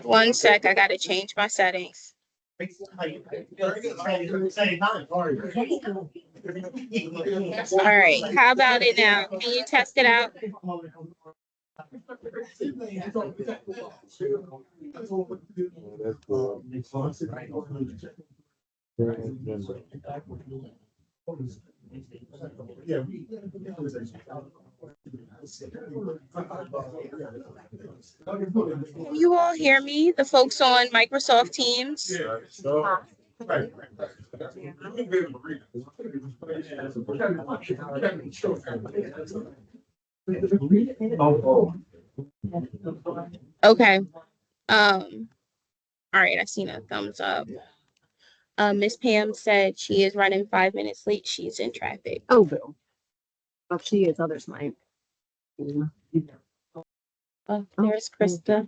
1 sec, I gotta change my settings. All right, how about it now? Can you test it out? Can you all hear me? The folks on Microsoft Teams? Okay. All right, I seen a thumbs up. Miss Pam said she is running 5 minutes late. She's in traffic. Oh, boo. Well, she is, others might. Oh, there's Krista.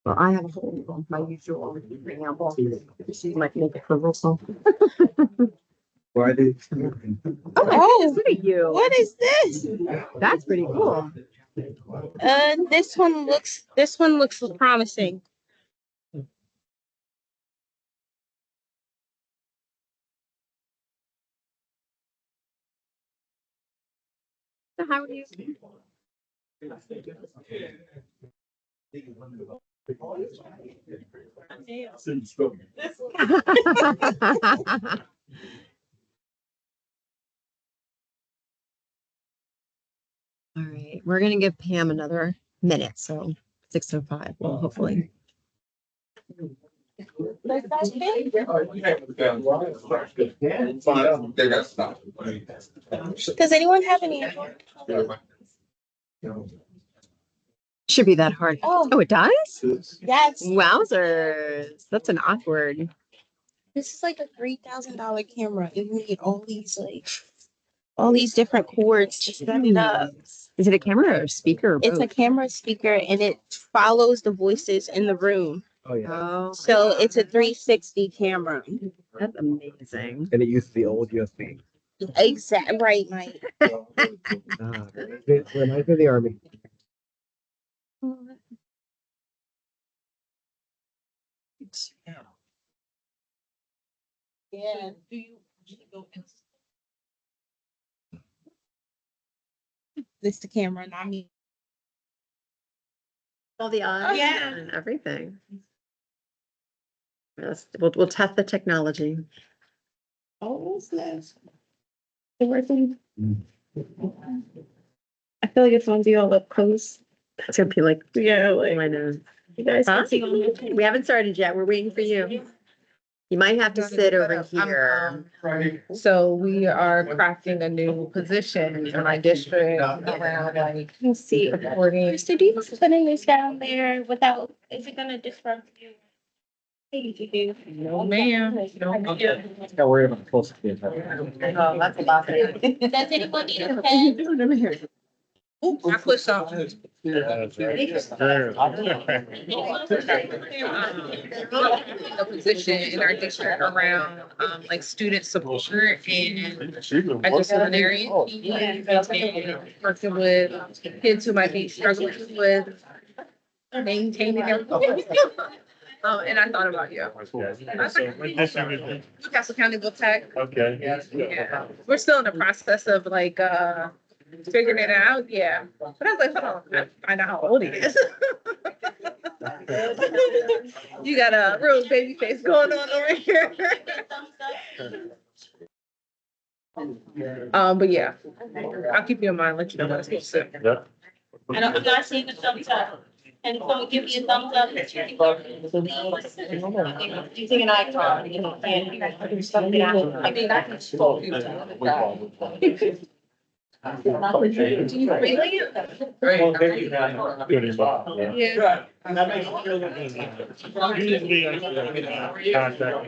Well, I have a whole, my usual preamble. She might make it for roll call. Why did? Oh, Look at you. what is this? That's pretty cool. This one looks promising. So how would you? All right, we're gonna give Pam another minute, so 6:05. Well, hopefully. Does anyone have any? Should be that hard. Oh, it does? Yes. Wowzers. That's an awkward. This is like a $3,000 camera. And you need all these different cords to set it up. Is it a camera or a speaker? Or It's a both? camera speaker and it follows the voices in the room. Oh, yeah. Oh, So it's a 360 camera. that's amazing. And it used to be old USB. Exactly right, Mike. Reminds me of the Army. Yeah. Do you go in? This the camera, not me. All the odds Yeah. and everything. Yes, we'll test the technology. Oh, what's this? It working? I feel like it's gonna be all up close. It's gonna be like, Yeah, like I know. you guys Huh? can see on the We haven't started yet. We're waiting for you. You might have to sit over here. So we are crafting a new position in my district around like Let's see. supporting. Krista, do you mind putting this down there without, is it gonna disrupt you? Hey, No, ma'am. No, ma'am. Got worried about the close. Oh, that's a lot. Does anyone need a pen? I put something. A position in our district around like student support and a disciplinary team, working with kids who might be struggling with maintaining their. And I thought about you. Newcastle County Book Tech. Okay. Yeah, we're still in the process of like figuring it out. Yeah, but I was like, hold on, I find out how old he is. You got a real baby face going on over here. But yeah, I'll keep you in mind. Let you know what it's supposed to. Yeah. I'm not seeing the thumbs up. And so give me a thumbs up. Using an icon. You can something out. I mean, I can scroll. Do you really? Yeah. And that makes it feel good. Usually I contact.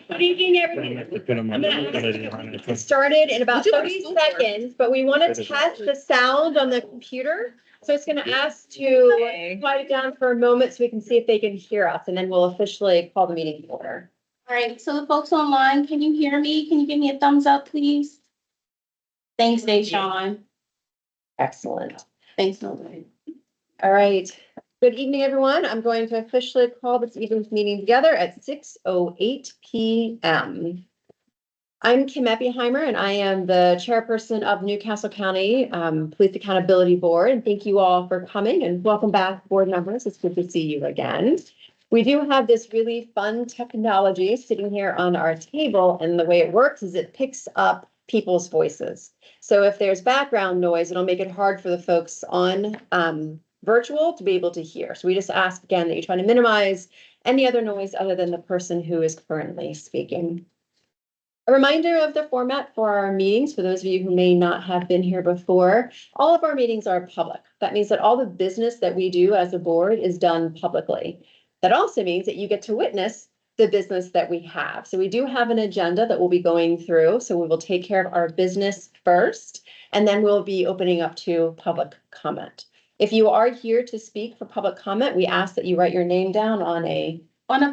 Good evening, everyone. Started in about 30 seconds, but we want to test the sound on the computer. So it's going to ask to quiet it down for a moment so we can see if they can hear us, and then we'll officially call the meeting to order. All right, so the folks online, can you hear me? Can you give me a thumbs up, please? Thanks, Deshawn. Excellent. Thanks, Nobody. All right. Good evening, everyone. I'm going to officially call this evening's meeting together at 6:08 p.m. I'm Kim Eppheimer, and I am the chairperson of Newcastle County Police Accountability Board. And thank you all for coming, and welcome back, board members. It's good to see you again. We do have this really fun technology sitting here on our table, and the way it works is it picks up people's voices. So if there's background noise, it'll make it hard for the folks on virtual to be able to hear. So we just ask again that you try to minimize any other noise other than the person who is currently speaking. A reminder of the format for our meetings, for those of you who may not have been here before, all of our meetings are public. That means that all the business that we do as a board is done publicly. That also means that you get to witness the business that we have. So we do have an agenda that we'll be going through. So we will take care of our business first, and then we'll be opening up to public comment. If you are here to speak for public comment, we ask that you write your name down on a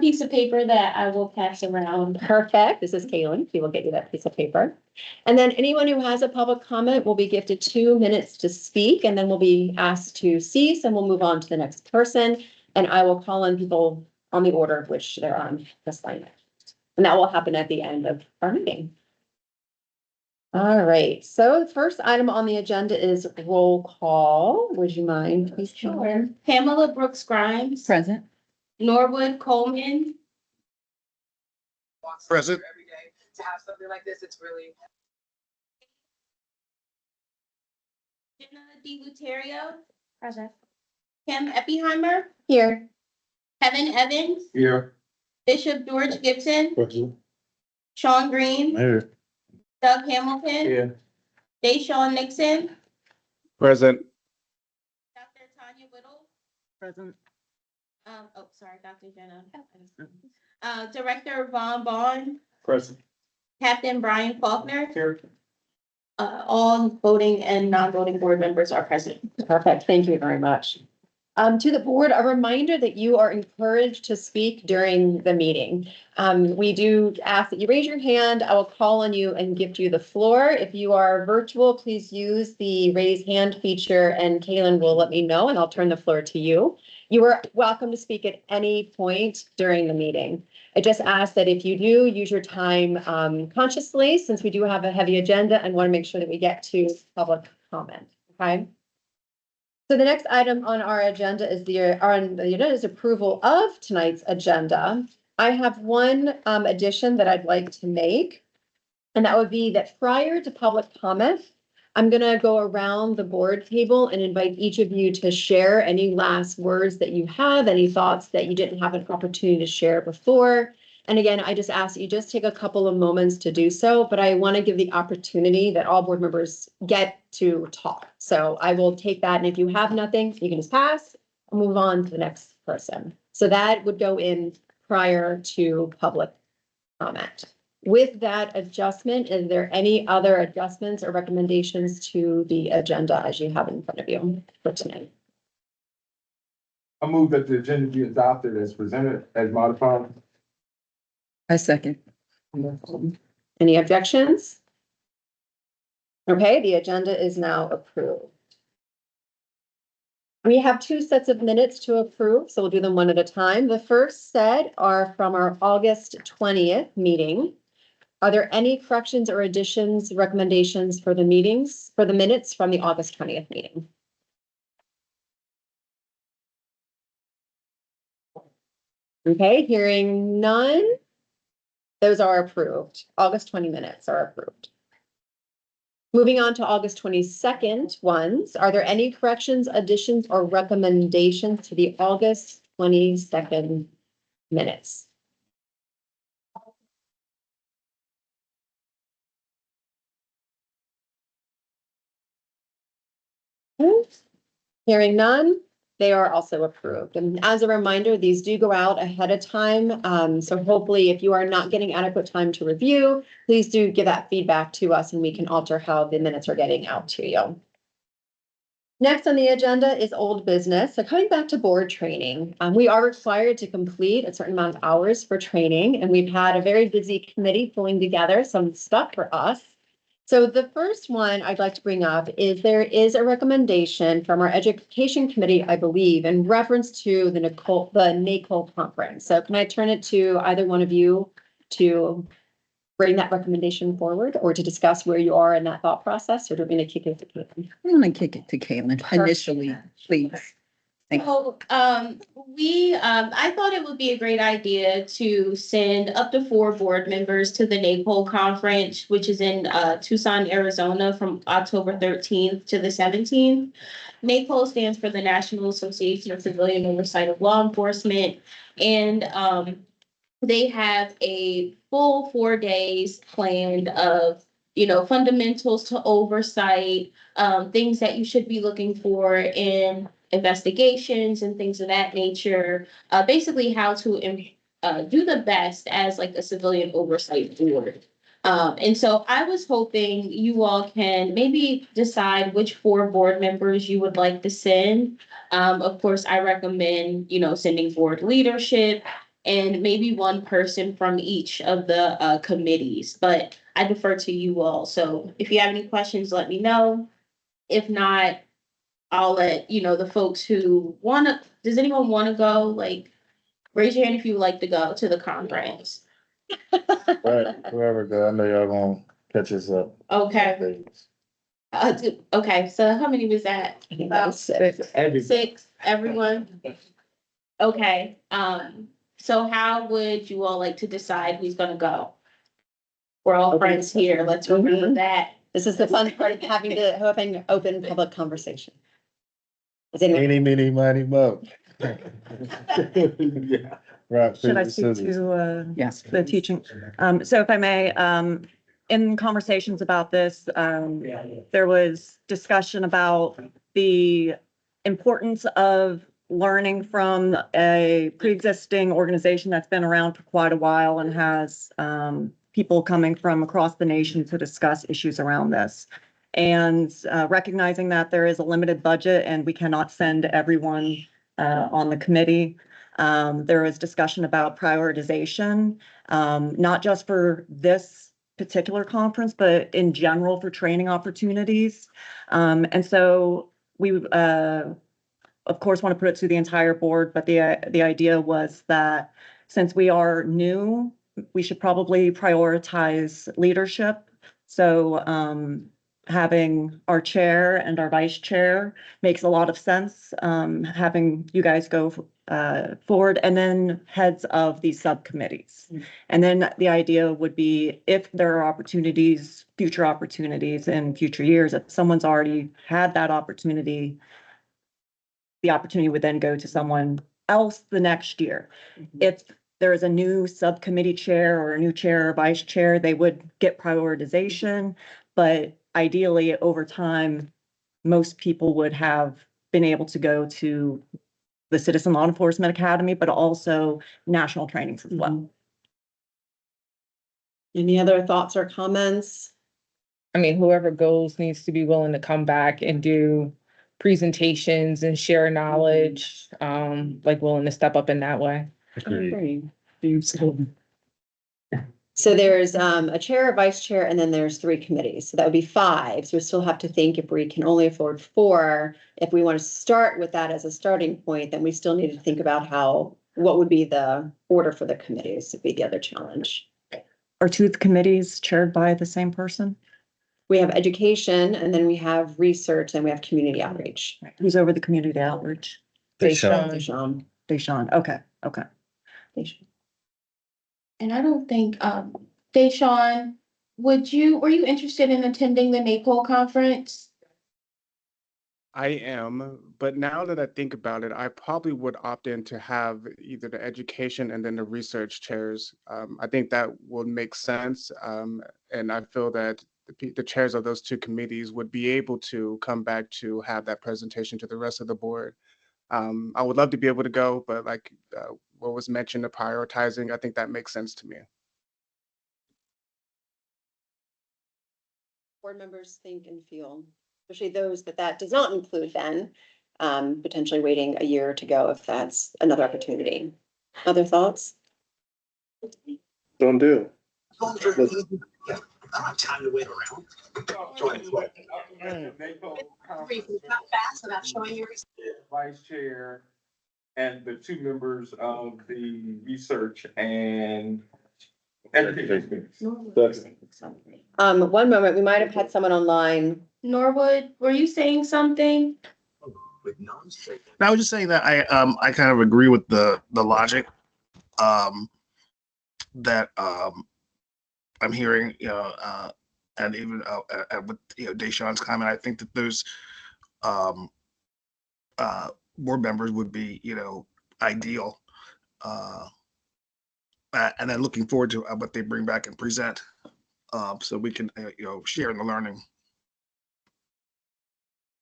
piece of paper that I will pass around. Perfect. This is Kaylin. She will get you that piece of paper. And then anyone who has a public comment will be gifted 2 minutes to speak, and then we'll be asked to cease, and we'll move on to the next person. And I will call on people on the order of which they're on this line. And that will happen at the end of our meeting. All right. So the first item on the agenda is roll call. Would you mind, please? Sure. Pamela Brooks Grimes. Present. Norwood Coleman. Present. Every day to have something like this, it's really. Jenna DiLuterio. Present. Kim Eppheimer. Here. Kevin Evans. Here. Bishop George Gibson. Present. Sean Green. Here. Doug Hamilton. Here. Deshawn Nixon. Present. Dr. Tanya Whittle. Present. Sorry, Dr. Jenna. Director Vaughn Bond. Present. Captain Brian Faulkner. Here. All voting and non-voting board members are present. Perfect. Thank you very much. To the board, a reminder that you are encouraged to speak during the meeting. We do ask that you raise your hand. I will call on you and give you the floor. If you are virtual, please use the raise hand feature, and Kaylin will let me know, and I'll turn the floor to you. You are welcome to speak at any point during the meeting. I just ask that if you do, use your time consciously, since we do have a heavy agenda and want to make sure that we get to public comment. Okay. So the next item on our agenda is approval of tonight's agenda. I have one addition that I'd like to make, and that would be that prior to public comment, I'm going to go around the board table and invite each of you to share any last words that you have, any thoughts that you didn't have an opportunity to share before. And again, I just ask that you just take a couple of moments to do so, but I want to give the opportunity that all board members get to talk. So I will take that, and if you have nothing, you can just pass and move on to the next person. So that would go in prior to public comment. With that adjustment, is there any other adjustments or recommendations to the agenda as you have in front of you for tonight? I move that the agenda be adopted as presented, as modified. A second. Any objections? Okay, the agenda is now approved. We have 2 sets of minutes to approve, so we'll do them one at a time. The first set are from our August 20th meeting. Are there any corrections or additions, recommendations for the minutes from the August 20th meeting? Okay, hearing none. Those are approved. August 20 minutes are approved. Moving on to August 22nd ones. Are there any corrections, additions, or recommendations to the August 22nd minutes? Hearing none, they are also approved. And as a reminder, these do go out ahead of time. So hopefully if you are not getting adequate time to review, please do give that feedback to us and we can alter how the minutes are getting out to you. Next on the agenda is old business. So coming back to board training, we are required to complete a certain amount of hours for training, and we've had a very busy committee pulling together some stuff for us. So the first one I'd like to bring up is there is a recommendation from our education committee, I believe, in reference to the NACOL conference. So can I turn it to either one of you to bring that recommendation forward or to discuss where you are in that thought process, or do we need to kick it to Caitlin? I'm gonna kick it to Caitlin initially, please. Thank you. So, I thought it would be a great idea to send up to 4 board members to the NAPOL conference, which is in Tucson, Arizona, from October 13th to the 17th. NAPOL stands for the National Association of Civilian Oversight of Law Enforcement, and they have a full 4 days planned of, fundamentals to oversight, things that you should be looking for in investigations and things of that nature. Basically how to do the best as like a civilian oversight board. And so I was hoping you all can maybe decide which 4 board members you would like to send. Of course, I recommend, sending board leadership, and maybe one person from each of the committees, but I defer to you all. So if you have any questions, let me know. If not, I'll let, the folks who wanna, does anyone wanna go? Like, raise your hand if you would like to go to the conference. Right, whoever go, I know y'all gonna catch us up. Okay, okay, so how many was that? I think that was 6. 6, everyone? Okay, so how would you all like to decide who's gonna go? We're all friends here, let's remember that. This is the fun part of having open public conversation. Is anyone? Eeny, meeny, miny, mo. Yeah. Right. Should I paper, speak scissors. to Yes. the teaching? So if I may, in conversations about this, there was discussion about the importance of learning from a pre-existing organization that's been around for quite a while and has people coming from across the nation to discuss issues around this. And recognizing that there is a limited budget and we cannot send everyone on the committee. There was discussion about prioritization, not just for this particular conference, but in general for training opportunities. And so we, of course, want to put it to the entire board, but the idea was that since we are new, we should probably prioritize leadership. So having our chair and our vice chair makes a lot of sense. Having you guys go forward, and then heads of these subcommittees. And then the idea would be if there are opportunities, future opportunities in future years, if someone's already had that opportunity, the opportunity would then go to someone else the next year. If there is a new subcommittee chair or a new chair or vice chair, they would get prioritization. But ideally, over time, most people would have been able to go to the Citizen Law Enforcement Academy, but also national trainings as well. Any other thoughts or comments? I mean, whoever goes needs to be willing to come back and do presentations and share knowledge, like willing to step up in that way. Agreed. So there's a chair, a vice chair, and then there's 3 committees. So that would be 5. So we still have to think if we can only afford 4. If we want to start with that as a starting point, then we still need to think about what would be the order for the committees would be the other challenge. Are 2 committees chaired by the same person? We have education, and then we have research, and we have community outreach. Who's over the community outreach? Deshawn. Deshawn. Okay. Deshawn. And I don't think, Deshawn, were you interested in attending the NAPOL conference? I am, but now that I think about it, I probably would opt in to have either the education and then the research chairs. I think that would make sense. And I feel that the chairs of those 2 committees would be able to come back to have that presentation to the rest of the board. I would love to be able to go, but like what was mentioned, the prioritizing, I think that makes sense to me. Board members think and feel. especially those that does not include then, potentially waiting a year to go if that's another opportunity. Other thoughts? Don't do. I don't have time to wait around. Not fast enough showing your. Vice chair and the two members of the research and education committees. One moment, we might have had someone online. Norwood, were you saying something? I was just saying that I kind of agree with the logic that I'm hearing, and even with Deshawn's comment, I think that those board members would be ideal, and then looking forward to what they bring back and present, so we can share in the learning.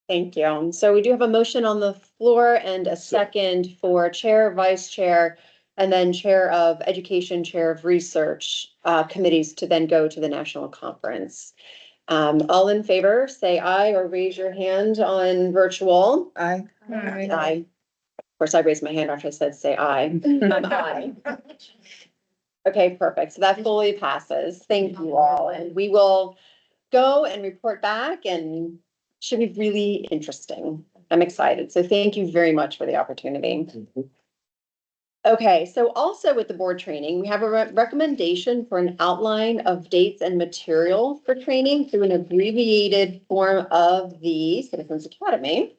Thank you. So we do have a motion on the floor and a second for chair, vice chair, and then chair of education, chair of research committees to then go to the national conference. All in favor, say aye or raise your hand on virtual. Aye. Aye. Of course, I raised my hand after I said say aye. Aye. Okay, perfect. So that fully passes. Thank you all. And we will go and report back and should be really interesting. I'm excited. So thank you very much for the opportunity. Okay, so also with the board training, we have a recommendation for an outline of dates and material for training through an abbreviated form of the Citizens Academy.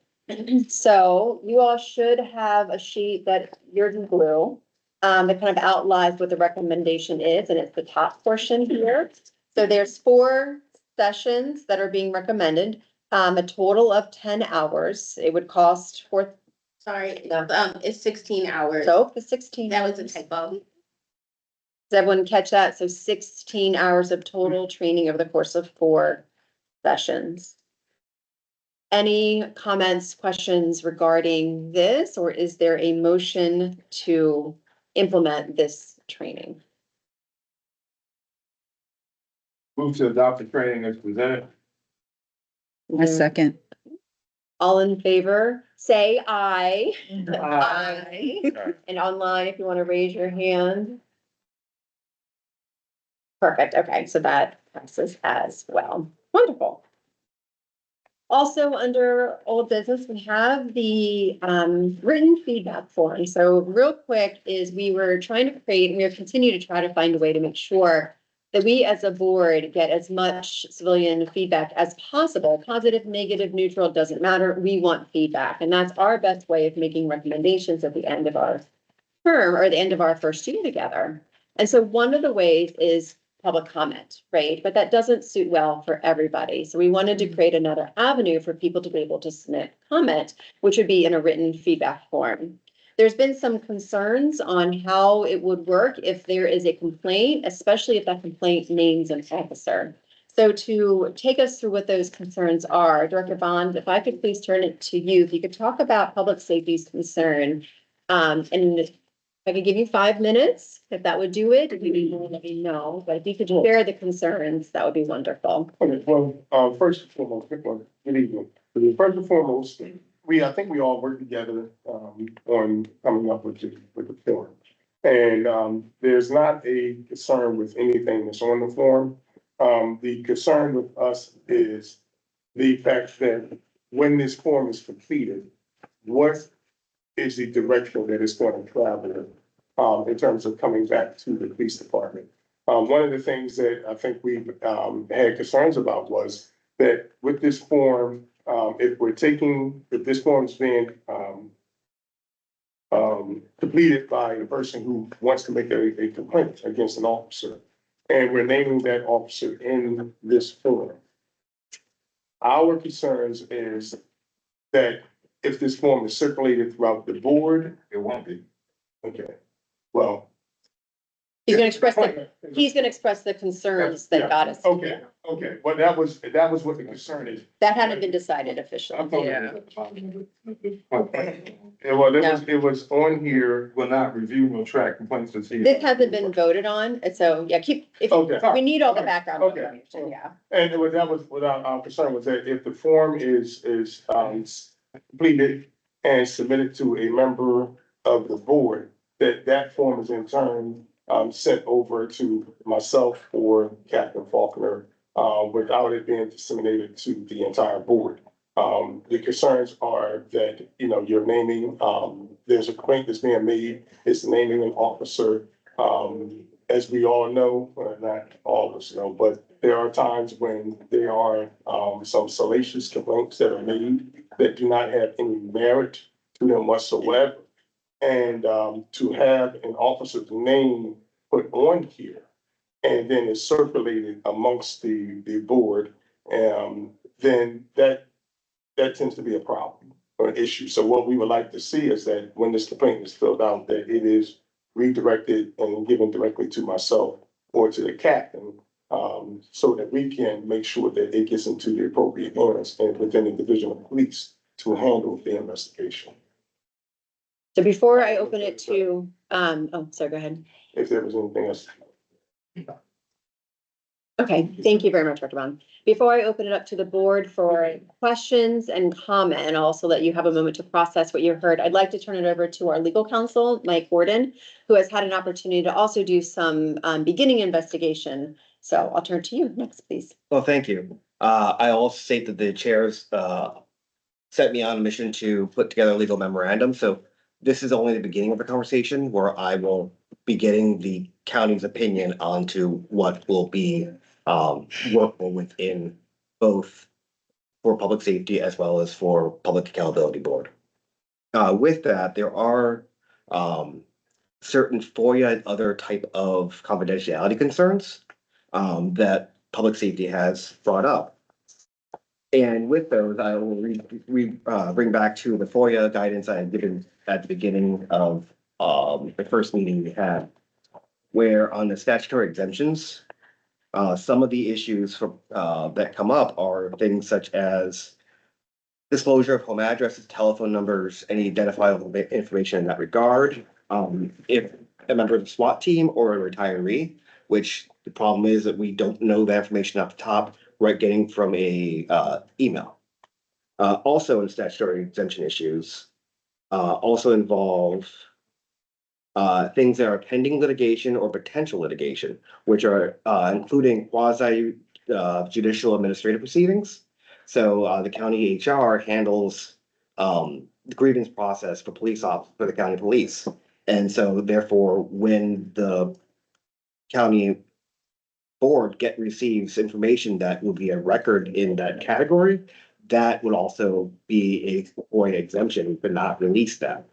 So you all should have a sheet that yours is blue, that kind of outlines what the recommendation is, and it's the top portion here. So there's 4 sessions that are being recommended, a total of 10 hours. It would cost Sorry, it's 16 hours. So the 16. That was a typo. Does everyone catch that? So 16 hours of total training over the course of 4 sessions. Any comments, questions regarding this, or is there a motion to implement this training? Move to adopt the training as presented. A second. All in favor, say aye. Aye. Aye. And online, if you want to raise your hand. Perfect. Okay, so that passes as well. Wonderful. Also, under old business, we have the written feedback form. So real quick is we were trying to create, and we continue to try to find a way to make sure that we as a board get as much civilian feedback as possible. Positive, negative, neutral, doesn't matter. We want feedback. And that's our best way of making recommendations at the end of our term or the end of our first year together. And so one of the ways is public comment, right? But that doesn't suit well for everybody. So we wanted to create another avenue for people to be able to submit comment, which would be in a written feedback form. There's been some concerns on how it would work if there is a complaint, especially if that complaint names an officer. So to take us through what those concerns are, Director Bond, if I could please turn it to you, if you could talk about public safety's concern. And if I could give you 5 minutes, if that would do it, if you need more, let me know, but if you could share the concerns, that would be wonderful. Okay, well, first and foremost, good evening. First and foremost, I think we all work together on coming up with the form. And there's not a concern with anything that's on the form. The concern with us is the fact that when this form is completed, what is the direction that it's going to travel in terms of coming back to the police department? One of the things that I think we had concerns about was that with this form, if this form is being completed by a person who wants to make a complaint against an officer, and we're naming that officer in this form, our concerns is that if this form is circulated throughout the board, It won't be. okay, well, He's gonna express the concerns that got us. Okay, well, that was what the concern is. That hadn't been decided officially. It was on here. Will not review nor track complaints to see. This hasn't been voted on, and so, yeah, we need all the background Okay. information, yeah. And that was what our concern was, that if the form is completed and submitted to a member of the board, that form is in turn sent over to myself or Captain Faulkner without it being disseminated to the entire board. The concerns are that, you're naming, there's a complaint that's being made, it's naming an officer. As we all know, or not all of us know, but there are times when there are some salacious complaints that are made that do not have any merit to them whatsoever. And to have an officer's name put on here and then it's circulated amongst the board, then that tends to be a problem or an issue. So what we would like to see is that when this complaint is filled out, that it is redirected and given directly to myself or to the captain, so that we can make sure that it gets into the appropriate hands and within the division of police to handle the investigation. So before I open it to, sorry, go ahead. If there was anything else. Okay, thank you very much, Dr. Bond. Before I open it up to the board for questions and comment, and also let you have a moment to process what you heard, I'd like to turn it over to our legal counsel, Mike Gordon, who has had an opportunity to also do some beginning investigation. So I'll turn to you next, please. Well, thank you. I also state that the chairs set me on a mission to put together a legal memorandum. So this is only the beginning of the conversation where I will be getting the county's opinion onto what will be workable within both for public safety as well as for public accountability board. With that, there are certain FOIA and other type of confidentiality concerns that public safety has brought up. And with those, I will bring back to the FOIA guidance I had given at the beginning of the first meeting we had, where on the statutory exemptions, some of the issues that come up are things such as disclosure of home addresses, telephone numbers, any identifiable information in that regard. If a member of the SWAT team or a retiree, which the problem is that we don't know that information off the top, right, getting from a email. Also in statutory exemption issues, also involve things that are pending litigation or potential litigation, which are including quasi judicial administrative proceedings. So the county HR handles the grievance process for for the county police. And so therefore, when the county board receives information that will be a record in that category, that would also be a FOIA exemption, but not release that.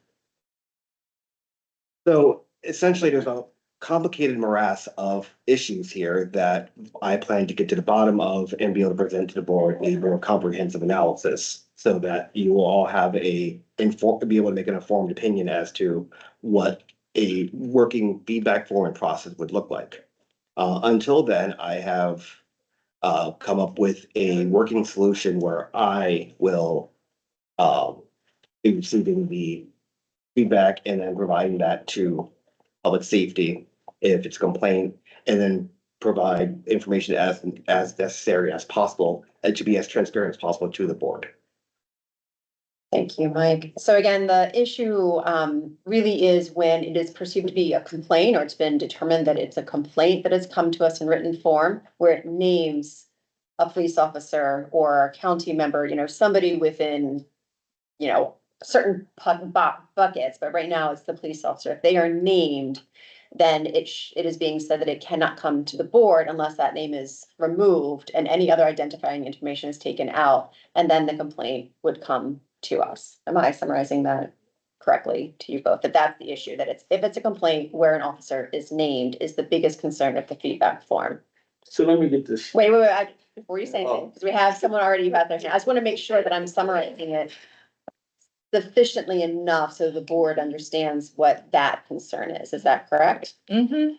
So essentially, there's a complicated morass of issues here that I plan to get to the bottom of and be able to present to the board a more comprehensive analysis so that you will all have be able to make an informed opinion as to what a working feedback form and process would look like. Until then, I have come up with a working solution where I will be receiving the feedback and then providing that to public safety if it's a complaint, and then provide information as necessary as possible and to be as transparent as possible to the board. Thank you, Mike. So again, the issue really is when it is perceived to be a complaint, or it's been determined that it's a complaint that has come to us in written form, where it names a police officer or a county member, somebody within, certain buckets, but right now it's the police officer. If they are named, then it is being said that it cannot come to the board unless that name is removed and any other identifying information is taken out, and then the complaint would come to us. Am I summarizing that correctly to you both? That's the issue, that if it's a complaint where an officer is named is the biggest concern of the feedback form. So let me get this. Wait, before you say anything, because we have someone already who has their hand. I just want to make sure that I'm summarizing it sufficiently enough so the board understands what that concern is. Is that correct? Mm-hmm.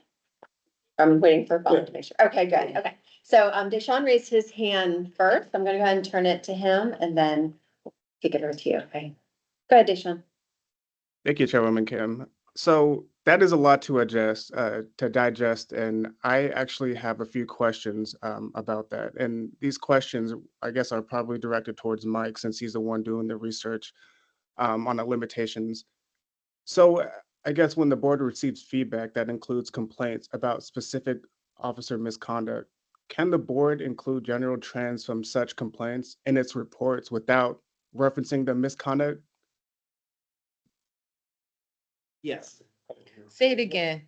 I'm waiting for Paul to make sure. Okay, good. Okay. So, Deshaun raised his hand first. I'm gonna go ahead and turn it to him and then kick it over to you. Okay. Go ahead, Deshaun. Thank you, Chairwoman Kim. So that is a lot to digest, and I actually have a few questions about that. And these questions, I guess, are probably directed towards Mike since he's the one doing the research on the limitations. So I guess when the board receives feedback that includes complaints about specific officer misconduct, can the board include general trends from such complaints in its reports without referencing the misconduct? Yes. Say it again.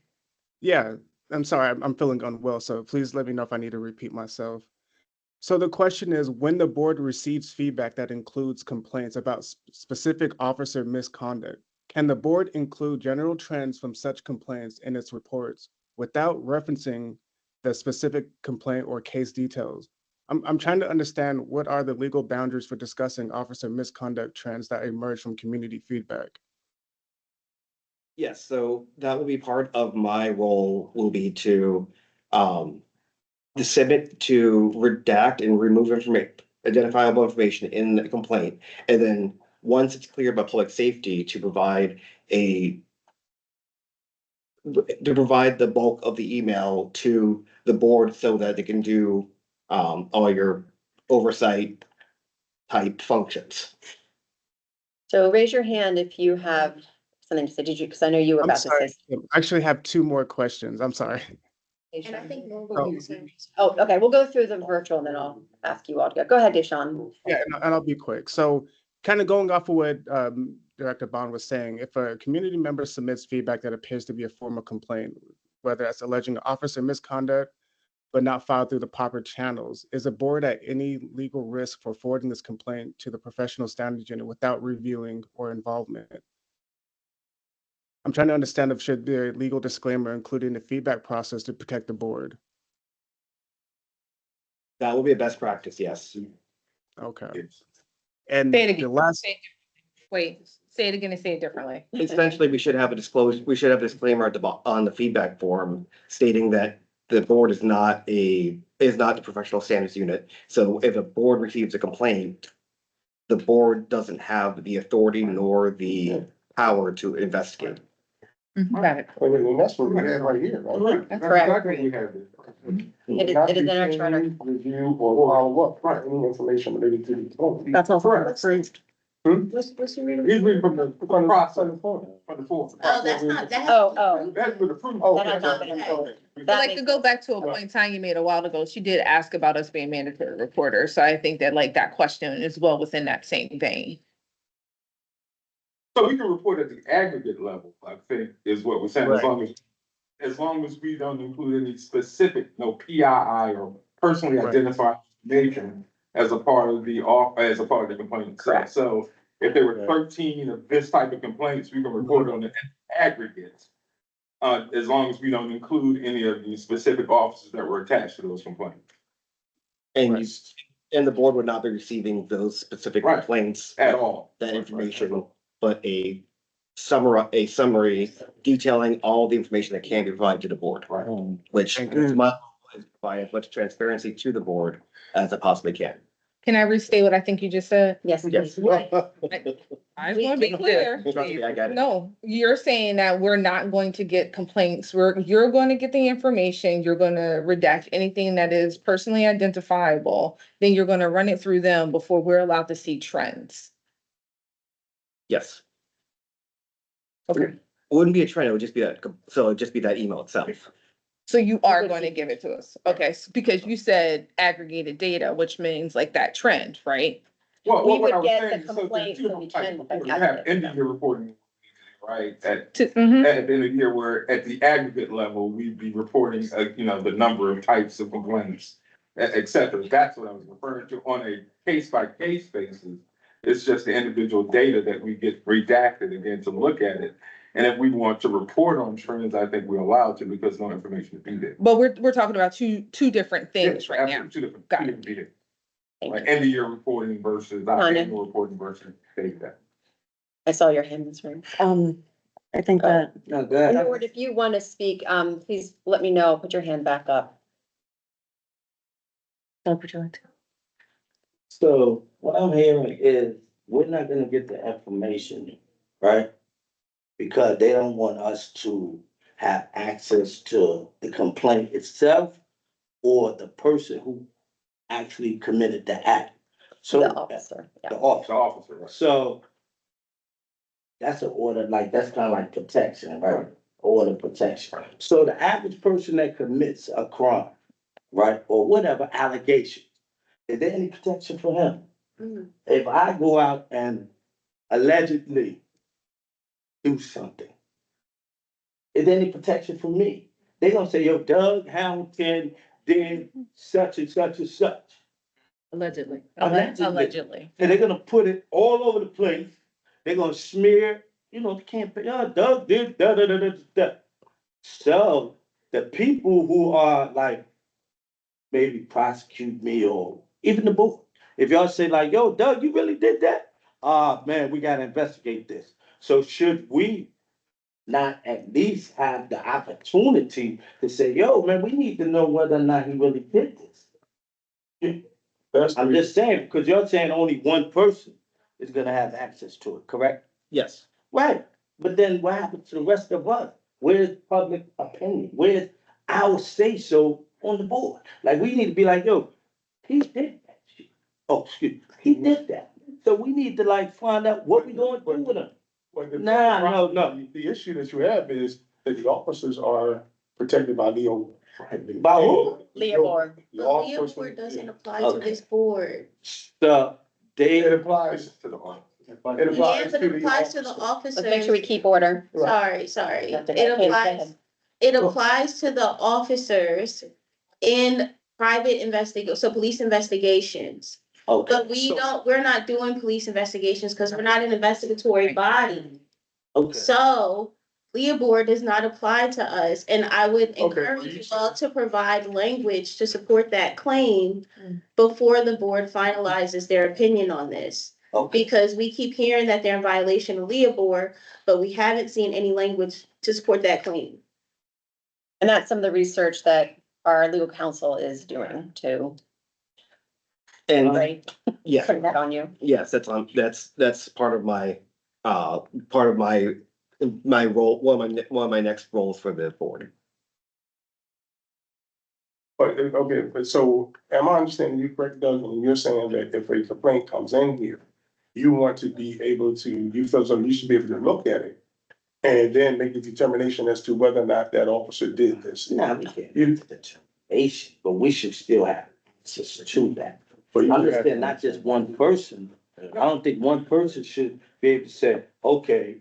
Yeah, I'm sorry, I'm feeling unwell, so please let me know if I need to repeat myself. So the question is, when the board receives feedback that includes complaints about specific officer misconduct, can the board include general trends from such complaints in its reports without referencing the specific complaint or case details? I'm trying to understand what are the legal boundaries for discussing officer misconduct trends that emerge from community feedback? Yes, so that will be part of my role will be um, to submit to redact and remove information, identifiable information in the complaint. And then once it's clear about public safety a, to provide the bulk of the email to the board so that they can do all your oversight type functions. So raise your hand if you have something to say. Did you, because I know you were I'm about to sorry, say. Kim, I actually have two more questions. I'm sorry. And I think more Oh. will use it. Oh, okay, we'll go through the virtual and then I'll ask you all to go. Go ahead, Deshaun. Yeah, and I'll be quick. So kind of going off of what Director Bond was saying, if a community member submits feedback that appears to be a formal complaint, whether that's alleging officer misconduct, but not filed through the proper channels, is the board at any legal risk for forwarding this complaint to the professional standards unit without reviewing or involvement? I'm trying to understand if should be a legal disclaimer including the feedback process to protect the board. That will be a best practice, yes. Okay. And Say it the again. last, Wait, say it again and say it differently. Essentially, we should have a disclaimer at on the feedback form stating that the board is not the professional standards unit. So if a board receives a complaint, the board doesn't have the authority nor the power to investigate. Got it. And that's what we have right here, right? That's correct. exactly what we have there. It is in our charter. Review or follow up, right, any information related to the complaint. That's also Correct. approved. What's the reading? He's reading from the process, From the form. from the form. Oh, that's not, that. Oh, That's with approved. Oh, That has not been okay. But That like to makes go back to a point in time you made a while ago, she did ask about us being mandatory reporters. So I think that like that question is well within that same vein. So we can report at the aggregate level, I think, is what we're saying, as long as we don't include any specific, no PII or personally Right. identified information as a part of the complaint itself. Correct. So if there were 13 of this type of complaints, we can report on the aggregate. As long as we don't include any of the specific officers that were attached to those complaints And Right. and the board would not be receiving those specific Right. complaints, at all. that information, but a summary detailing all the information that can be provided to the board, Right. which Thank you. is my, provide as much transparency to the board as I possibly can. Can I restate what I think you just said? yes. Yes. I just want to be clear. Trust me, I got it. No, you're saying that we're not going to get complaints. You're going to get the information. You're going to redact anything that is personally identifiable. Then you're going to run it through them before we're allowed to see trends. Yes. Okay. It wouldn't be a trend, it would just be it'd just be that email itself. So you are going to give it to us. Okay, because you said aggregated data, which means like that trend, right? Well, We what I would was get saying, the so there's complaints two from different each types end, of but reporting. You have not- end of year reporting, right? At To, the end of the year, where at the aggregate level, we'd be reporting, the number of types of complaints, et cetera. That's what I was referring to on a case by case basis. It's just the individual data that we get redacted again to look at it. And if we want to report on trends, I think we're allowed to because no information is needed. but we're talking about two different things Yes, right now. absolutely, two Got it. different data. Thank Like you. end of year reporting versus Tanya. annual reporting versus data. I saw your hand, Ms. Ring. I think that, No, go ahead. Norwood, if you want to speak, please let me know. Put your hand back up. Doug, would you like to? So what I'm hearing is we're not gonna get the information, right? Because they don't want us to have access to the complaint itself or the person who actually committed the act. So The officer, the yeah. officer, so that's an order, like, that's kind of like protection, right? Order protection. So the average person that commits a crime, right, or whatever allegation, is there any protection for him? Mhm. If I go out and allegedly do something, is there any protection for me? They gonna say, yo, Doug Hamilton did such and such and such. Allegedly. Allegedly. And they're gonna put it all over the place. They're gonna smear, the campaign, oh, Doug did da da da da da. So the people who are like, maybe prosecute me or even the board, if y'all say like, yo, Doug, you really did that? Man, we gotta investigate this. So should we not at least have the opportunity to say, yo, man, we need to know whether or not he really did this? I'm just saying, because you're saying only one person is gonna have access to it, correct? Yes. Right, but then what happens to the rest of us? Where's public opinion? Where's our say-so on the board? Like, we need to be like, yo, he did that shit. Oh, excuse me, he did that. So we need to like find out what we gonna do with him. Nah, no. The issue that you have is that the officers are protected by Leo. By who? Leo Board. The The Leo officers- board doesn't apply to this board. So It they, applies to the officer. It Yeah, applies but to it the applies to the officer. officers. Let's make sure we keep order. Sorry. That's It okay. Go applies, ahead. it applies to the officers in private so police investigations. okay, But we're not doing police investigations because we're not an investigatory body. okay. So Leah board does not apply to us, and I would Okay, encourage you you all to provide language to support that claim Mm. before the board finalizes their opinion on this. Okay, Because we keep hearing that they're in violation of Leah board, but we haven't seen any language to support that claim. And that's some of the research that our legal counsel is doing too, And right? yes, Putting that on you. yes, that's part of my, my role, one of my next roles for the board. But, okay, but so am I understanding you correct, Doug, when you're saying that if a complaint comes in here, you want to be able to, you feel so you should be able to look at it and then make a determination as to whether or not that officer did this? now we can't You- get the determination, but we should still have access to that. But you Understand, not just one person. I don't think one person should be able to say, okay,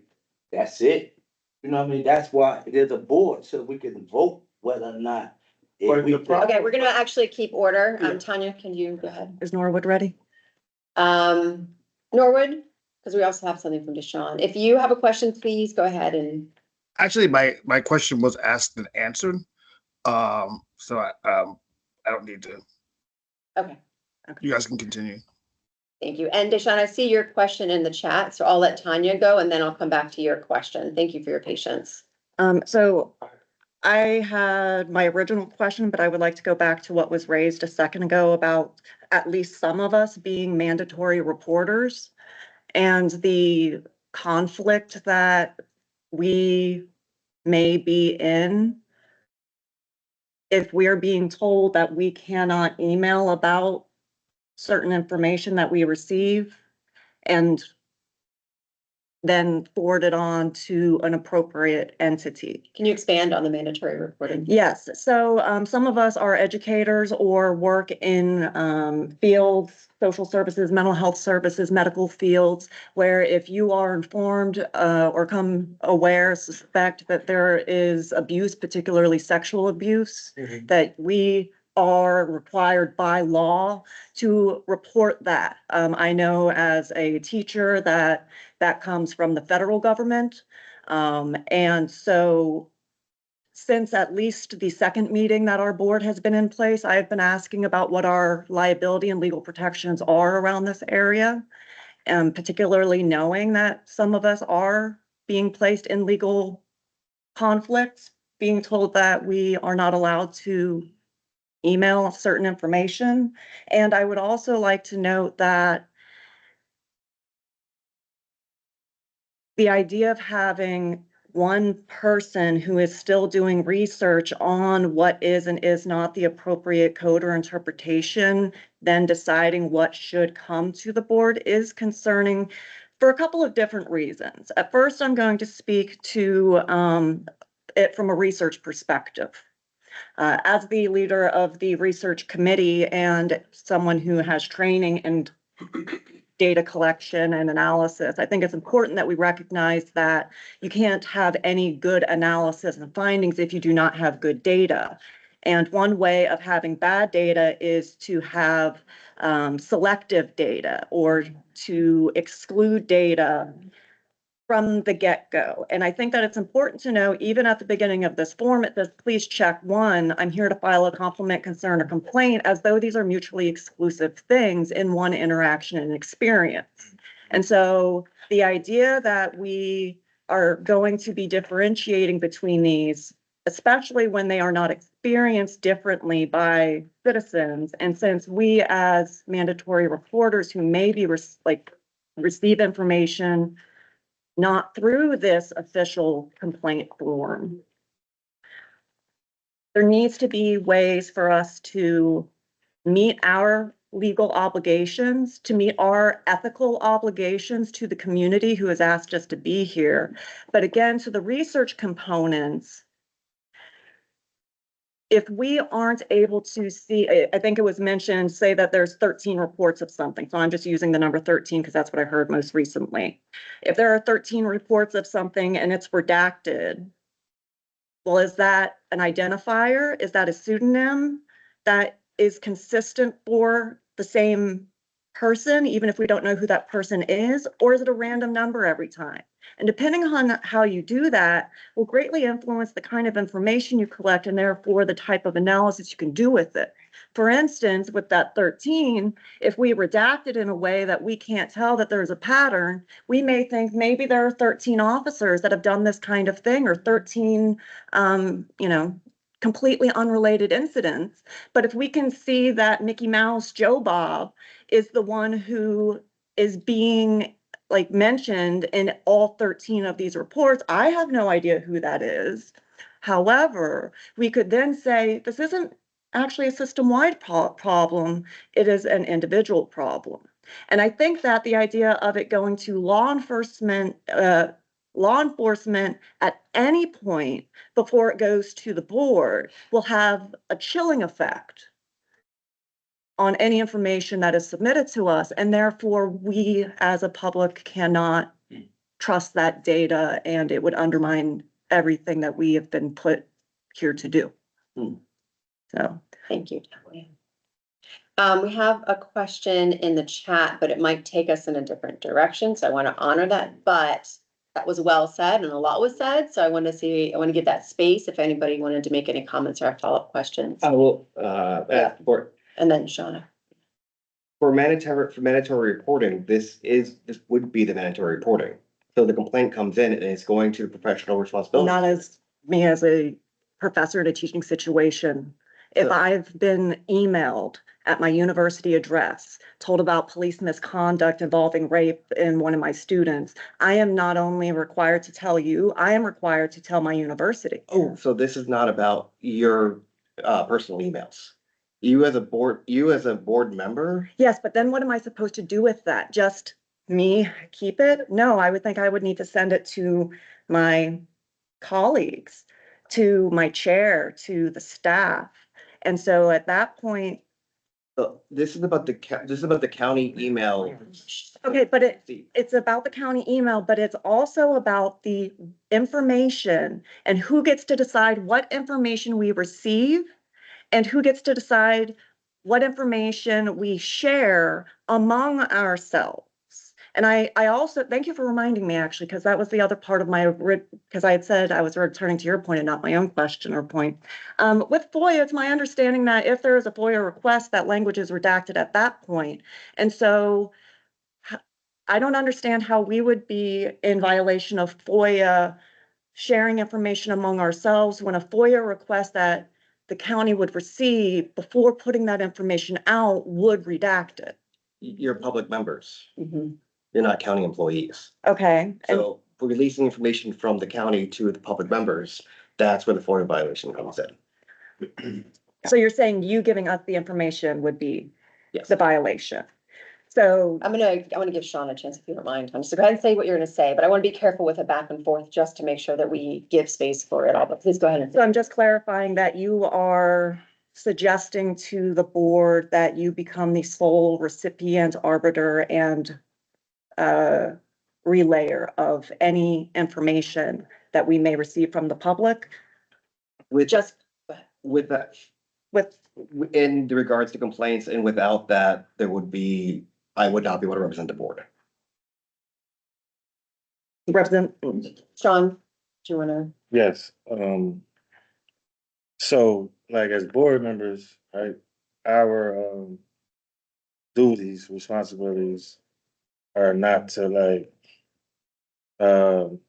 that's it. You know what I mean? That's why there's a board, so we can vote whether or not. if But we the problem- Okay, we're gonna actually keep order. Yeah. Tanya, can you go ahead? Is Norwood ready? Norwood, because we also have something from Deshawn. If you have a question, please go ahead and. Actually, my question was asked and answered. So I don't need to. Okay, You guys can continue. thank you. And Deshawn, I see your question in the chat, so I'll let Tanya go and then I'll come back to your question. Thank you for your patience. So I had my original question, but I would like to go back to what was raised a second ago about at least some of us being mandatory reporters and the conflict that we may be in if we're being told that we cannot email about certain information that we receive and then forward it on to an appropriate entity. Can you expand on the mandatory reporting? Yes, so some of us are educators or work in fields, social services, mental health services, medical fields, where if you are informed or come aware, suspect that there is abuse, particularly sexual abuse, that we are required by law to report that. I know as a teacher that comes from the federal government. And so since at least the second meeting that our board has been in place, I've been asking about what our liability and legal protections are around this area. And particularly knowing that some of us are being placed in legal conflicts, being told that we are not allowed to email certain information. And I would also like to note that the idea of having one person who is still doing research on what is and is not the appropriate code or interpretation, then deciding what should come to the board is concerning for a couple of different reasons. At first, I'm going to speak to it from a research perspective. As the leader of the research committee and someone who has training and data collection and analysis, I think it's important that we recognize that you can't have any good analysis and findings if you do not have good data. And one way of having bad data is to have selective data or to exclude data from the get-go. And I think that it's important to know, even at the beginning of this form, it says, please check one, I'm here to file a compliment, concern, or complaint, as though these are mutually exclusive things in one interaction and experience. And so the idea that we are going to be differentiating between these, especially when they are not experienced differently by citizens, and since we as mandatory reporters who maybe receive information not through this official complaint form, there needs to be ways for us to meet our legal obligations, to meet our ethical obligations to the community who has asked us to be here. But again, to the research components, if we aren't able to see, I think it was mentioned, say that there's 13 reports of something. So I'm just using the number 13 because that's what I heard most recently. If there are 13 reports of something and it's redacted, well, is that an identifier? Is that a pseudonym that is consistent for the same person, even if we don't know who that person is? Or is it a random number every time? And depending on how you do that will greatly influence the kind of information you collect and therefore the type of analysis you can do with it. For instance, with that 13, if we redact it in a way that we can't tell that there's a pattern, we may think maybe there are 13 officers that have done this kind of thing, or 13, completely unrelated incidents. But if we can see that Mickey Mouse Joe Bob is the one who is being mentioned in all 13 of these reports, I have no idea who that is. However, we could then say this isn't actually a system-wide problem, it is an individual problem. And I think that the idea of it going to law enforcement at any point before it goes to the board will have a chilling effect on any information that is submitted to us, and therefore we as a public cannot trust that data, and it would undermine everything that we have been put here to do. So Thank you. We have a question in the chat, but it might take us in a different direction, so I want to honor that. But that was well said, and a lot was said, so I want to give that space if anybody wanted to make any comments or have follow-up questions. I will, And then Shauna. for mandatory reporting, this would be the mandatory reporting. So the complaint comes in and it's going to professional responsibility. not as me as a professor in a teaching situation. If I've been emailed at my university address, told about police misconduct involving rape in one of my students, I am not only required to tell you, I am required to tell my university. Oh, so this is not about your personal emails. You as a board member? Yes, but then what am I supposed to do with that? Just me keep it? No, I would think I would need to send it to my colleagues, to my chair, to the staff. And so at that point, This is about the county email. okay, but it's about the county email, but it's also about the information and who gets to decide what information we receive and who gets to decide what information we share among ourselves. And I also, thank you for reminding me actually, because that was the other part of because I had said I was returning to your point and not my own question or point. With FOIA, it's my understanding that if there is a FOIA request, that language is redacted at that point. And so I don't understand how we would be in violation of FOIA sharing information among ourselves when a FOIA request that the county would receive before putting that information out would redact it. You're public members. Mhm. You're not county employees. Okay, and So for releasing information from the county to the public members, that's where the FOIA violation comes in. so you're saying you giving us the information would be Yes. the violation? So, I want to give Sean a chance if you don't mind. So go ahead and say what you're going to say, but I want to be careful with a back and forth just to make sure that we give space for it all. But please go ahead and. so I'm just clarifying that you are suggesting to the board that you become the sole recipient, arbiter, and relayer of any information that we may receive from the public With Just, with that, with, in regards to complaints, and without that, I would not be able to represent the board. represent, Sean, do you want to? Yes, so like as board members, right, our duties, responsibilities are not to like to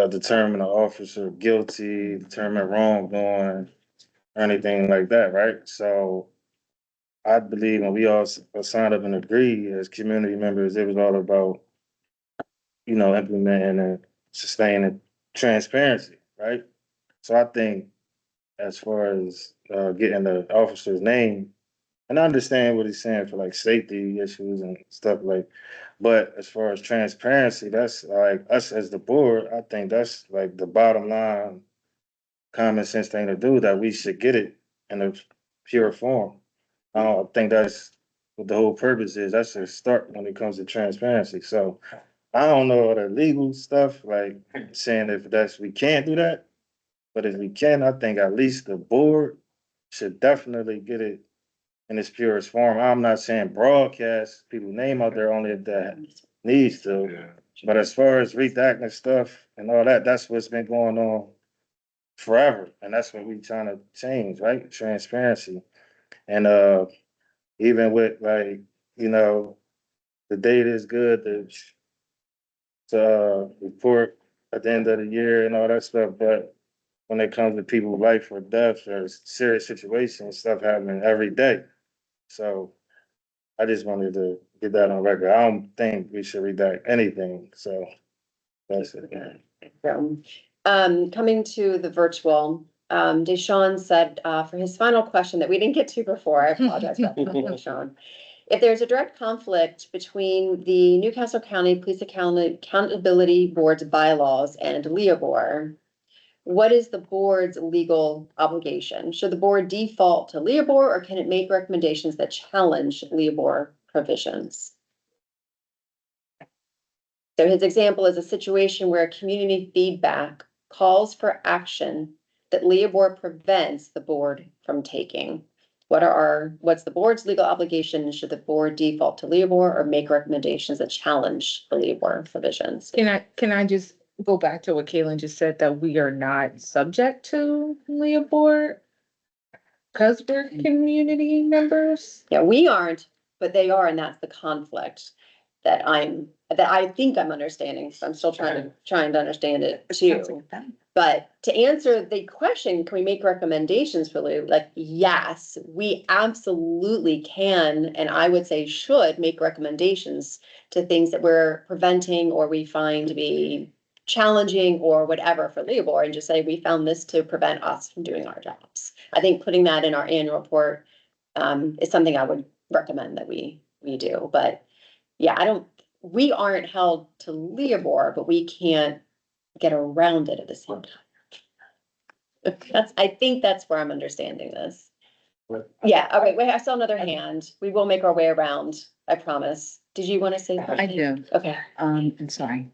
determine an officer guilty, determine wrongdoing, or anything like that, right? So I believe when we all signed up and agreed as community members, it was all about, implementing and sustaining transparency, right? So I think as far as getting the officer's name, and I understand what he's saying for like safety issues and stuff like, but as far as transparency, that's like us as the board, I think that's like the bottom line, common sense thing to do, that we should get it in a pure form. I don't think that's what the whole purpose is. That's a start when it comes to transparency. So I don't know the legal stuff, like saying if we can't do that. But if we can, I think at least the board should definitely get it in its purest form. I'm not saying broadcast people's name out there only if that needs to. But as far as redacting stuff and all that, that's what's been going on forever. And that's what we trying to change, right? Transparency. And even with like, the data is good, to report at the end of the year and all that stuff, but when it comes to people's life or death or serious situations, stuff happening every day. So I just wanted to get that on record. I don't think we should redact anything, so that's it. Coming to the virtual, Deshaun said, for his final question that we didn't get to before, I apologize for that, Deshaun. If there's a direct conflict between the Newcastle County Police Accountability Board's bylaws and Leobor, what is the board's legal obligation? Should the board default to Leobor, or can it make recommendations that challenge Leobor provisions? So his example is a situation where community feedback calls for action that Leobor prevents the board from taking. What's the board's legal obligation? Should the board default to Leobor or make recommendations that challenge the Leobor provisions? Can I just go back to what Kaylin just said, that we are not subject to Leopold? Cause we're community members? Yeah, we aren't, but they are, and that's the conflict that I think I'm understanding. So I'm still trying to understand it too. But to answer the question, can we make recommendations for Lou? Like, yes, we absolutely can, and I would say should make recommendations to things that we're preventing or we find to be challenging or whatever for Leobor, and just say, we found this to prevent us from doing our jobs. I think putting that in our annual report is something I would recommend that we do. But yeah, we aren't held to Leobor, but we can't get around it at the same time. I think that's where I'm understanding this. Yeah, all right, wait, I saw another hand. We will make our way around, I promise. Did you want to say something? I do. Okay. I'm sorry.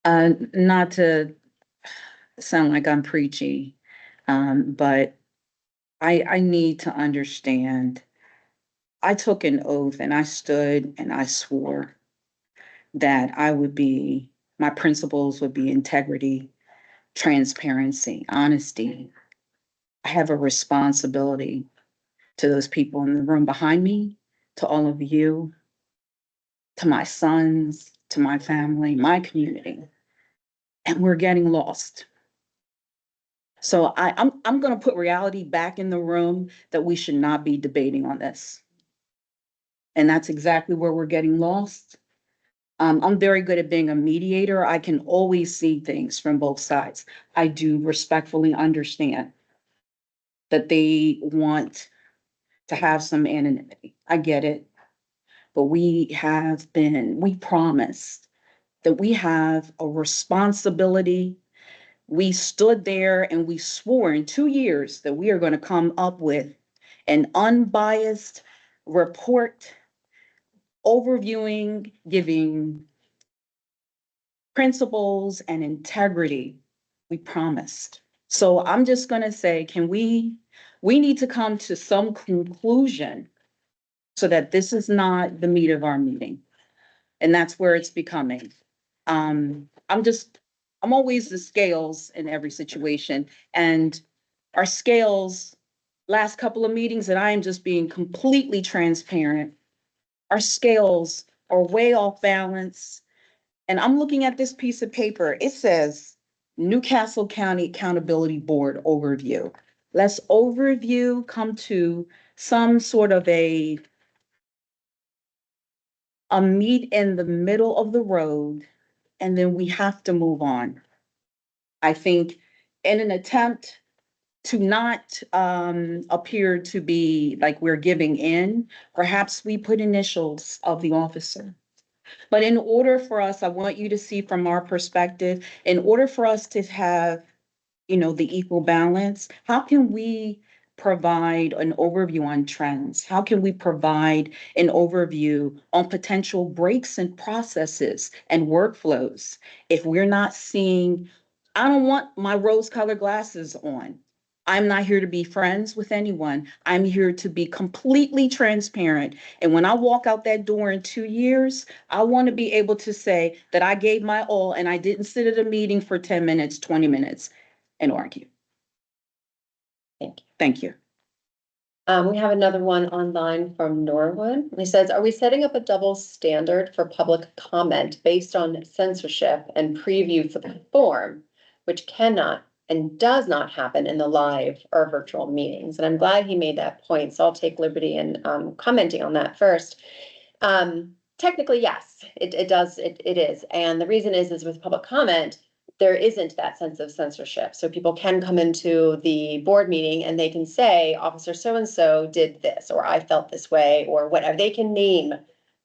Not to sound like I'm preachy, but I need to understand. I took an oath and I stood and I swore that my principles would be integrity, transparency, honesty. I have a responsibility to those people in the room behind me, to all of you, to my sons, to my family, my community, and we're getting lost. So I'm gonna put reality back in the room that we should not be debating on this. And that's exactly where we're getting lost. I'm very good at being a mediator. I can always see things from both sides. I do respectfully understand that they want to have some anonymity. I get it. But we promised that we have a responsibility. We stood there and we swore in 2 years that we are going to come up with an unbiased report overviewing, giving principles and integrity. We promised. So I'm just going to say, we need to come to some conclusion so that this is not the meat of our meeting. And that's where it's becoming. I'm always the scales in every situation. And our scales, last couple of meetings, and I am just being completely transparent, our scales are way off balance. And I'm looking at this piece of paper. It says Newcastle County Accountability Board overview. Let's overview, come to some sort of a meet in the middle of the road, and then we have to move on. I think in an attempt to not appear to be like we're giving in, perhaps we put initials of the officer. But in order for us, I want you to see from our perspective, in order for us to have, the equal balance, how can we provide an overview on trends? How can we provide an overview on potential breaks in processes and workflows? If we're not seeing, I don't want my rose-colored glasses on. I'm not here to be friends with anyone. I'm here to be completely transparent. And when I walk out that door in 2 years, I want to be able to say that I gave my all and I didn't sit at a meeting for 10 minutes, 20 minutes and argue. Thank you. Thank you. We have another one online from Norwood. He says, are we setting up a double standard for public comment based on censorship and preview for the form, which cannot and does not happen in the live or virtual meetings? And I'm glad he made that point. So I'll take liberty in commenting on that first. Technically, yes, it does. It is. And the reason is with public comment, there isn't that sense of censorship. So people can come into the board meeting and they can say, Officer so-and-so did this, or I felt this way, or whatever. They can name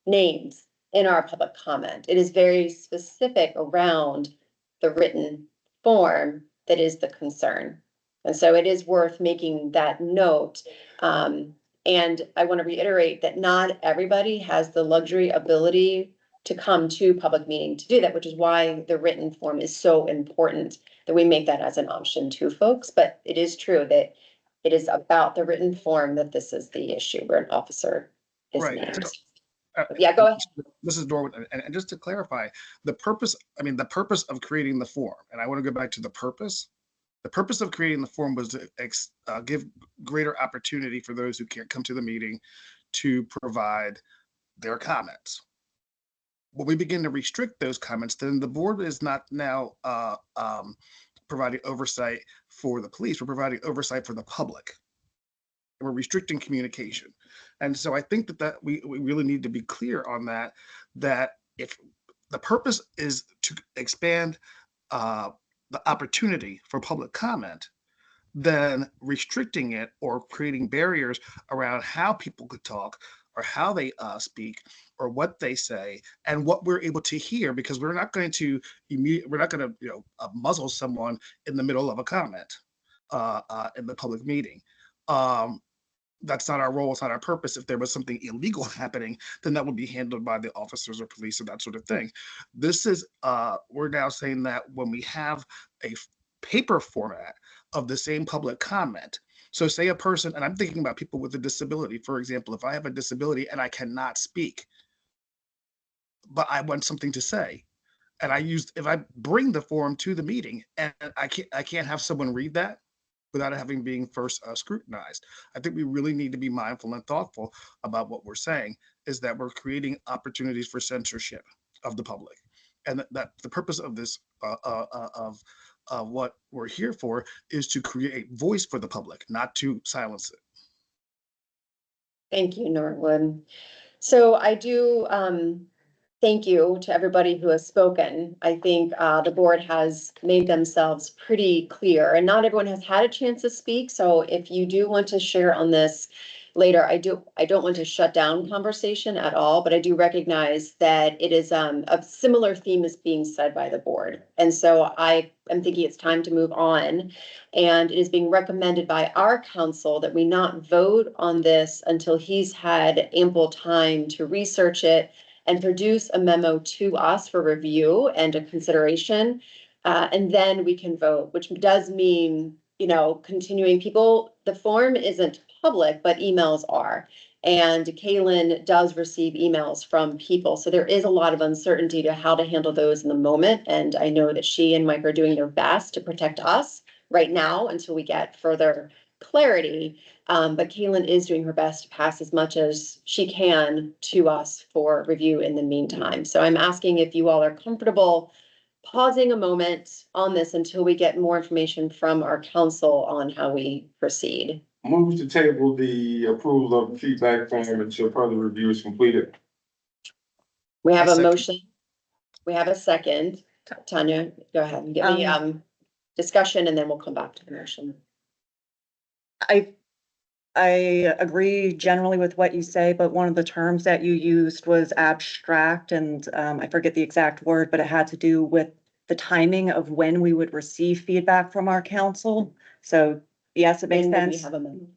names in our public comment. It is very specific around the written form that is the concern. And so it is worth making that note. And I want to reiterate that not everybody has the luxury ability to come to public meeting to do that, which is why the written form is so important that we make that as an option to folks. But it is true that it is about the written form that this is the issue where an officer is Right. named. Yeah, go ahead. This is Norwood, and just to clarify, the purpose of creating the form, and I want to go back to the purpose. The purpose of creating the form was to give greater opportunity for those who can't come to the meeting to provide their comments. When we begin to restrict those comments, then the board is not now providing oversight for the police. We're providing oversight for the public. We're restricting communication. And so I think that we really need to be clear on that if the purpose is to expand the opportunity for public comment, then restricting it or creating barriers around how people could talk or how they speak or what they say and what we're able to hear, because we're not going to muzzle someone in the middle of a comment in the public meeting. That's not our role. It's not our purpose. If there was something illegal happening, then that would be handled by the officers or police and that sort of thing. This is, we're now saying that when we have a paper format of the same public comment, so say a person, and I'm thinking about people with a disability, for example, if I have a disability and I cannot speak, but I want something to say, and if I bring the form to the meeting and I can't have someone read that without it being first scrutinized. I think we really need to be mindful and thoughtful about what we're saying is that we're creating opportunities for censorship of the public. And that the purpose of this, of what we're here for is to create voice for the public, not to silence it. Thank you, Norwood. So I do, thank you to everybody who has spoken. I think, the board has made themselves pretty clear, and not everyone has had a chance to speak. So if you do want to share on this later, I don't want to shut down conversation at all, but I do recognize that it is, a similar theme is being said by the board. And so I am thinking it's time to move on. And it is being recommended by our council that we not vote on this until he's had ample time to research it and produce a memo to us for review and a consideration. And then we can vote, which does mean, continuing people, the form isn't public, but emails are. And Kaylin does receive emails from people. So there is a lot of uncertainty to how to handle those in the moment. And I know that she and Mike are doing their best to protect us right now until we get further clarity. But Kaylin is doing her best to pass as much as she can to us for review in the meantime. So I'm asking if you all are comfortable pausing a moment on this until we get more information from our council on how we proceed. Move to table the approval of the feedback form until further review is completed. We have I a second. motion. We have a second. Tanya, go ahead and give me, discussion, and then we'll come back to the motion. I agree generally with what you say, but one of the terms that you used was abstract, and I forget the exact word, but it had to do with the timing of when we would receive feedback from our council. So yes, it makes When would we sense. have a moment?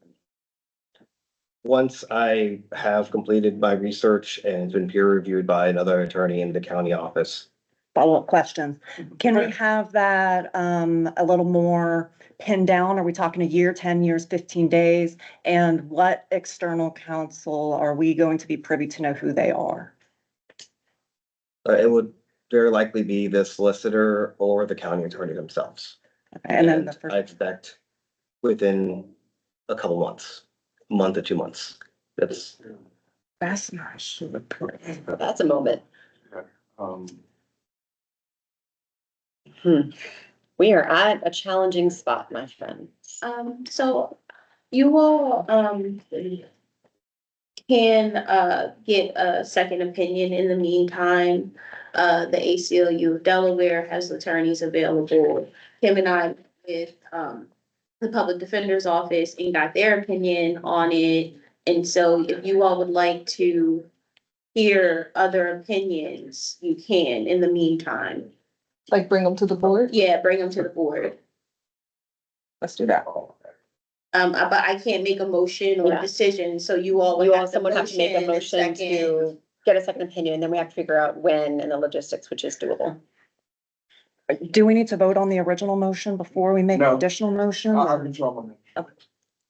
Once I have completed my research and it's been peer reviewed by another attorney in the county office. Follow-up question. Can we have that a little more pinned down? Are we talking a year, 10 years, 15 days? And what external counsel are we going to be privy to know who they are? It would very likely be the solicitor or the county attorney themselves. And then I expect within a couple months, a month or 2 months. that's not sure. That's a moment. Um, We are at a challenging spot, my friends. So you all, can, get a second opinion in the meantime. The ACLU of Delaware has attorneys available. Kim and I with, the public defender's office and got their opinion on it. And so if you all would like to hear other opinions, you can in the meantime. Like bring them to the board? Yeah, bring them to the board. Let's do that. But I can't make a motion or Yeah. decision, so you all would You all, have to someone have to make a and motion second. to get a second opinion, and then we have to figure out when and the logistics, which is doable. Do we need to vote on the original motion before we make No. additional motions? I'll have control on it.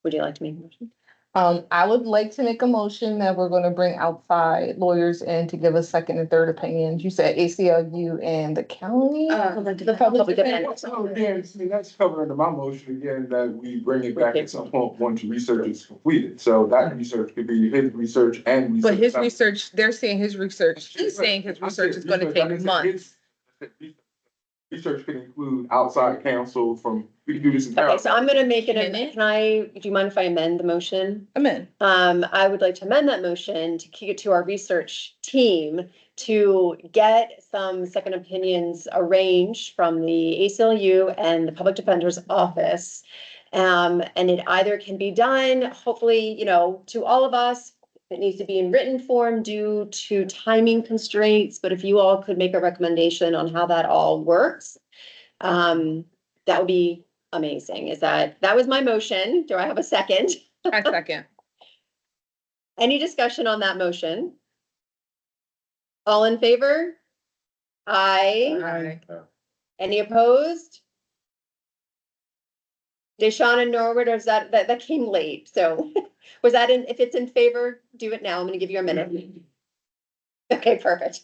Would you like to make a motion? I would like to make a motion that we're gonna bring outside lawyers in to give us second and third opinions. You said ACLU and the county? The public defender. So again, see, that's covered under my motion again, that we bring it back at some point once research is completed. So that research could be his research and research. But his research, they're saying his research, he's saying his research is gonna take months. Research can include outside counsel from, we can do this in. Okay, so I'm gonna make it, Minute? do you mind if I amend the motion? I'm in. I would like to amend that motion to kick it to our research team to get some second opinions arranged from the ACLU and the Public Defender's Office. And it either can be done, hopefully, to all of us. It needs to be in written form due to timing constraints, but if you all could make a recommendation on how that all works, that would be amazing. That was my motion. Do I have a second? I second. Any discussion on that motion? All in favor? Aye. Any opposed? Deshawn and Norwood, or is that came late, so was that if it's in favor, do it now. I'm gonna give you a minute. Okay, perfect.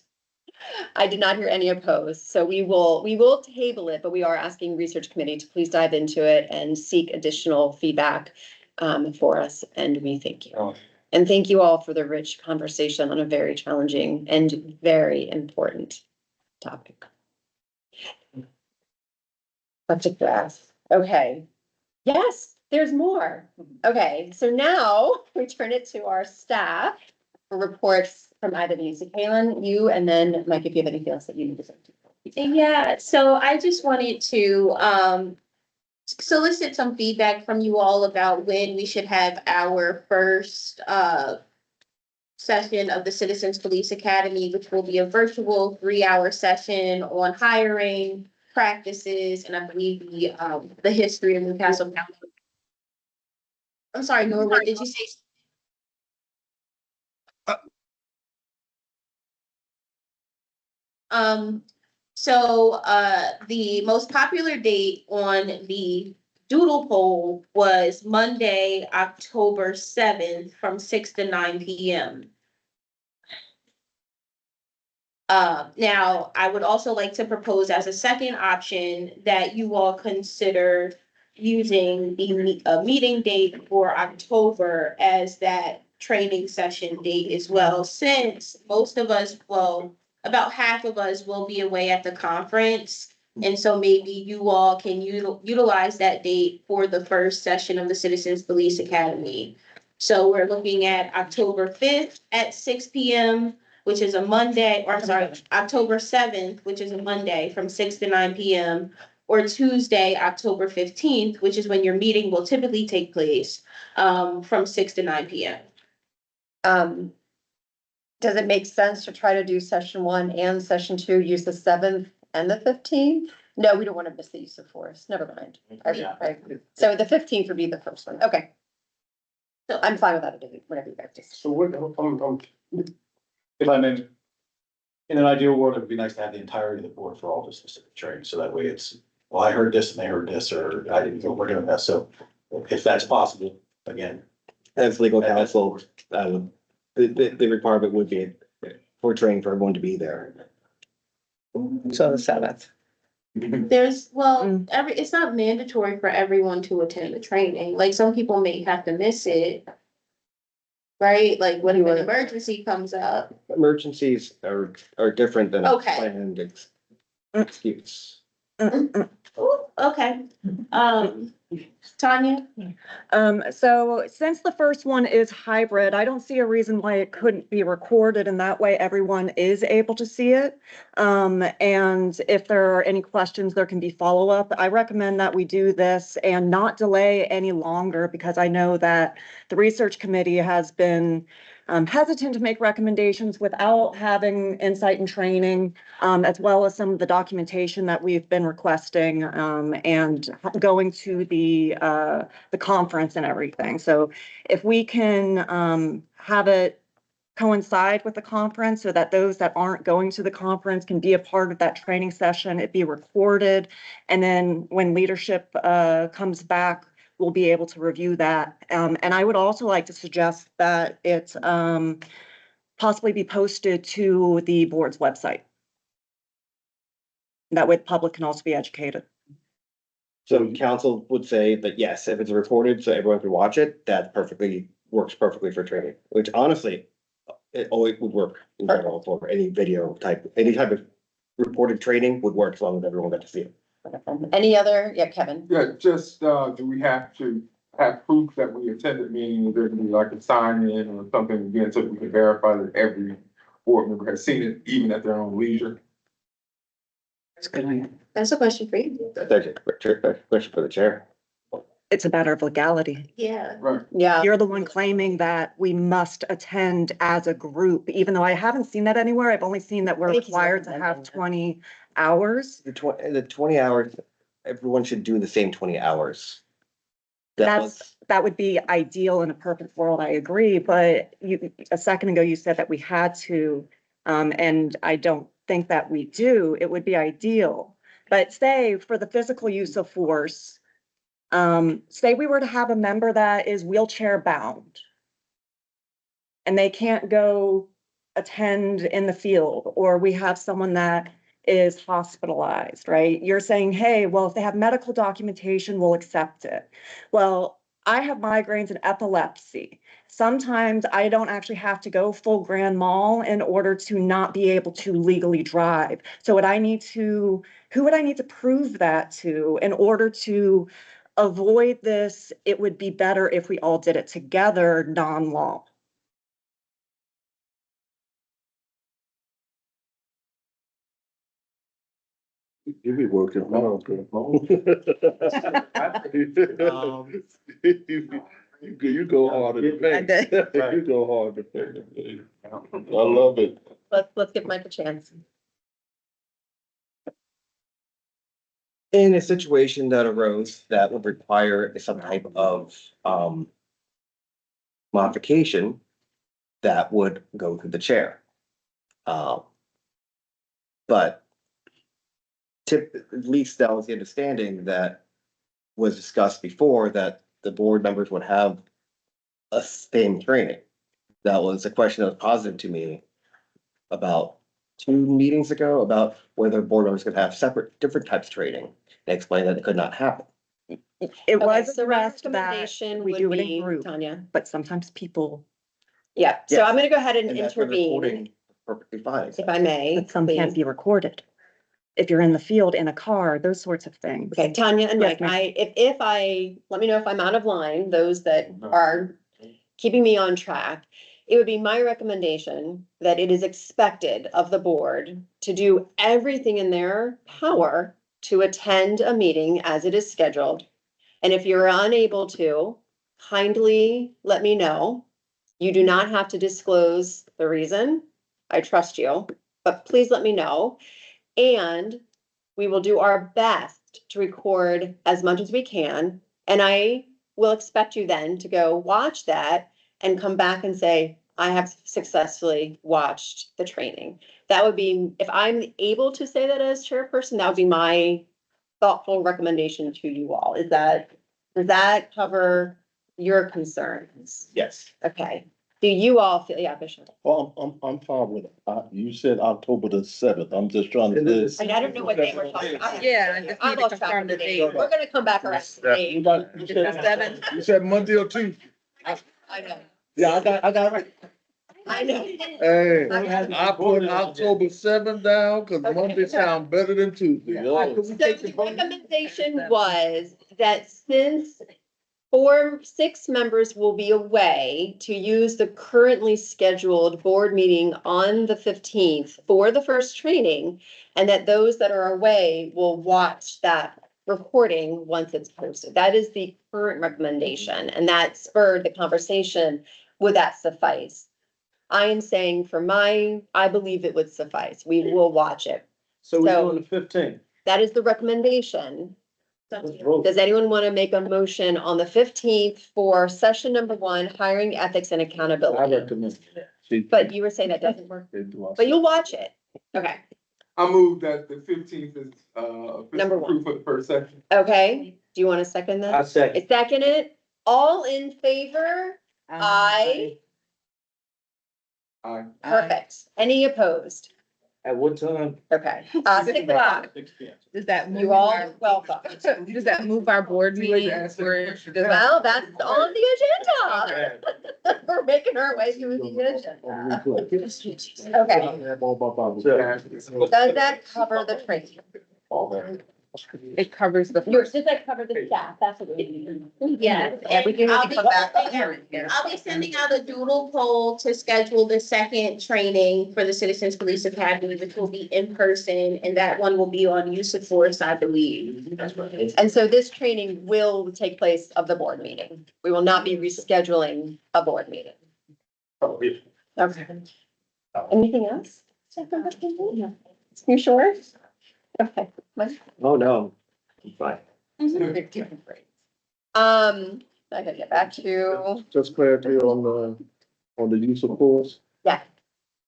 I did not hear any opposed, so we will table it, but we are asking research committee to please dive into it and seek additional feedback for us, and we thank you. And thank you all for the rich conversation on a very challenging and very important topic. Subject graph. Okay. Yes, there's more. Okay, so now we turn it to our staff for reports from either of you. So Kaylin, you, and then Mike, if you have anything else that you need to say. Yeah, so I just wanted to solicit some feedback from you all about when we should have our first session of the Citizens Police Academy, which will be a virtual 3-hour session on hiring practices, and I believe the history of Newcastle County. I'm sorry, Norwood, did you say? So the most popular date on the doodle poll was Monday, October 7th from 6 to 9 p.m. Now, I would also like to propose as a second option that you all consider using the meeting date for October as that training session date as well, since most of us, well, about half of us will be away at the conference. And so maybe you all can utilize that date for the first session of the Citizens Police Academy. So we're looking at October 5th at 6 p.m., which is a Monday, or I'm sorry, October 7th, which is a Monday from 6 to 9 p.m., or Tuesday, October 15th, which is when your meeting will typically take place, from 6 to 9 p.m. Does it make sense to try to do session 1 and session 2, use the 7th and the 15th? No, we don't want to miss the use of force. Never mind. So the 15th would be the first one. Okay. So I'm fine with that, whatever you guys do. So what, If I may, in an ideal world, it would be nice to have the entirety of the board for all the specific training, so that way it's, well, I heard this and they heard this, or I didn't know we're doing that, so if that's possible, again. As legal counsel, the requirement would be for training for everyone to be there. So the 7th. There's, it's not mandatory for everyone to attend the training. Like, some people may have to miss it. Right? Like when an emergency comes up. Emergencies are different than a Okay. planned excuse. Ooh, okay. Tanya? So since the first one is hybrid, I don't see a reason why it couldn't be recorded, and that way everyone is able to see it. And if there are any questions, there can be follow-up. I recommend that we do this and not delay any longer, because I know that the research committee has been hesitant to make recommendations without having insight and training, as well as some of the documentation that we've been requesting, and going to the conference and everything. So if we can have it coincide with the conference, so that those that aren't going to the conference can be a part of that training session, it be recorded, and then when leadership comes back, we'll be able to review that. And I would also like to suggest that it possibly be posted to the board's website. That way the public can also be educated. So council would say that yes, if it's recorded, so everyone can watch it, that works perfectly for training, which honestly, it always would work in general for any any type of reported training would work as long as everyone got to see it. Any other? Yeah, Kevin. Yeah, just, do we have to have proof that we attended meeting? There can be like a sign in or something again, so we can verify that every board member has seen it, even at their own leisure? That's good. That's a question for you. That's actually a question for the chair. It's a matter of legality. Yeah. Right. Yeah. You're the one claiming that we must attend as a group, even though I haven't seen that anywhere. I've only seen that we're I think he's required to have recommending that. 20 hours. The 20 hours, everyone should do the same 20 hours. That would be ideal in a perfect world, I agree, but a second ago, you said that we had to, and I don't think that we do. It would be ideal. But say for the physical use of force, say we were to have a member that is wheelchair bound and they can't go attend in the field, or we have someone that is hospitalized, right? You're saying, hey, well, if they have medical documentation, we'll accept it. Well, I have migraines and epilepsy. Sometimes I don't actually have to go full grand mal in order to not be able to legally drive. So who would I need to prove that to in order to avoid this? It would be better if we all did it together, non-law. You be working hard. You go hard to paint. You go hard to paint. I love it. Let's give Mike a chance. In a situation that arose that would require some type of, modification, that would go to the chair. But at least that was the understanding that was discussed before, that the board members would have a same training. That was a question that was posited to me about 2 meetings ago, about whether board members could have different types of training. They explained that it could not happen. It was So my addressed that recommendation we would do it be, in group, Tanya. but sometimes people, Yeah, so Yes. I'm gonna go ahead and And that's where the intervene, recording Perfectly fine. if I may, but some can't please. be recorded. If you're in the field, in a car, those sorts of things. Okay, Tanya and Yes, Mike, let me know if I'm out of line, those that are keeping me on track. It would be my recommendation that it is expected of the board to do everything in their power to attend a meeting as it is scheduled. And if you're unable to, kindly let me know. You do not have to disclose the reason. I trust you, but please let me know. And we will do our best to record as much as we can. And I will expect you then to go watch that and come back and say, I have successfully watched the training. That would be, if I'm able to say that as chairperson, that would be my thoughtful recommendation to you all. Does that cover your concerns? Yes. Okay. Do you all feel, yeah, Bishop? Well, I'm fine with it. You said October the 7th. I'm just trying to. I don't know what they were talking about. Yeah, I just I need to lost track confirm of the the date. date. We're gonna come back around to the date. You said Monday or Tuesday? I know. Yeah, I got it right. I know. Hey, I put October 7th down, cause Monday sound better than Tuesday. So the recommendation was that since 6 members will be away, to use the currently scheduled board meeting on the 15th for the first training, and that those that are away will watch that recording once it's posted. That is the current recommendation, and that spurred the conversation. Would that suffice? I am saying I believe it would suffice. We will watch it. So we're So- doing the 15th. That is the recommendation. Does anyone want to make a motion on the 15th for session number 1, hiring, ethics, and I accountability? recommend. But you were saying that doesn't work, but you'll watch it. Okay, I move that the 15th is, Number one. approved for the first section. okay. Do you want to second I that? second. I second it. All in favor? Aye. Aye. Perfect. Any opposed? At what time? Okay, 6 o'clock. 6 p.m. Does that move You all our, are welcome. does that move our board meeting? Or does that- Well, that's on the agenda. We're making our way through the agenda. Okay, does that cover the training? It covers the. Does that cover the staff? That's what we need. Yes. And we can I'll be come back. I'll be sending out a doodle poll to schedule the second training for the Citizens Police Academy, which will be in person, and that one will be on use of force, I believe. And so this training will take place of the board meeting. We will not be rescheduling a board meeting. Okay. Anything else? You sure? Okay. Oh, no. I'm fine. I gotta get back to, Just clarity on the use of force. yeah,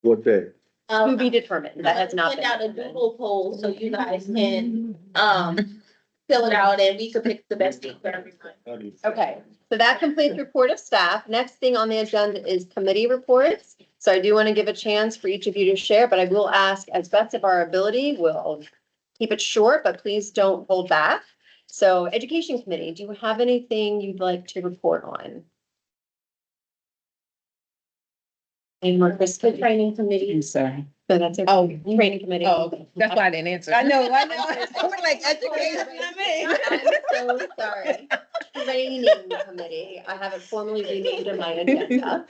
What day? to be determined. That has not Send been. out a doodle poll so you guys can, fill it out and we could pick the best date for everyone. Okay, so that completes report of staff. Next thing on the agenda is committee reports. So I do want to give a chance for each of you to share, but I will ask as best of our ability, we'll keep it short, but please don't hold back. So Education Committee, do you have anything you'd like to report on? Any more, Kristen? Training committee. I'm sorry. No, that's it. Oh. Training Committee. Oh, that's why I didn't answer. I know. We're like education. I'm so sorry. Training Committee. I have it formally renamed in my agenda.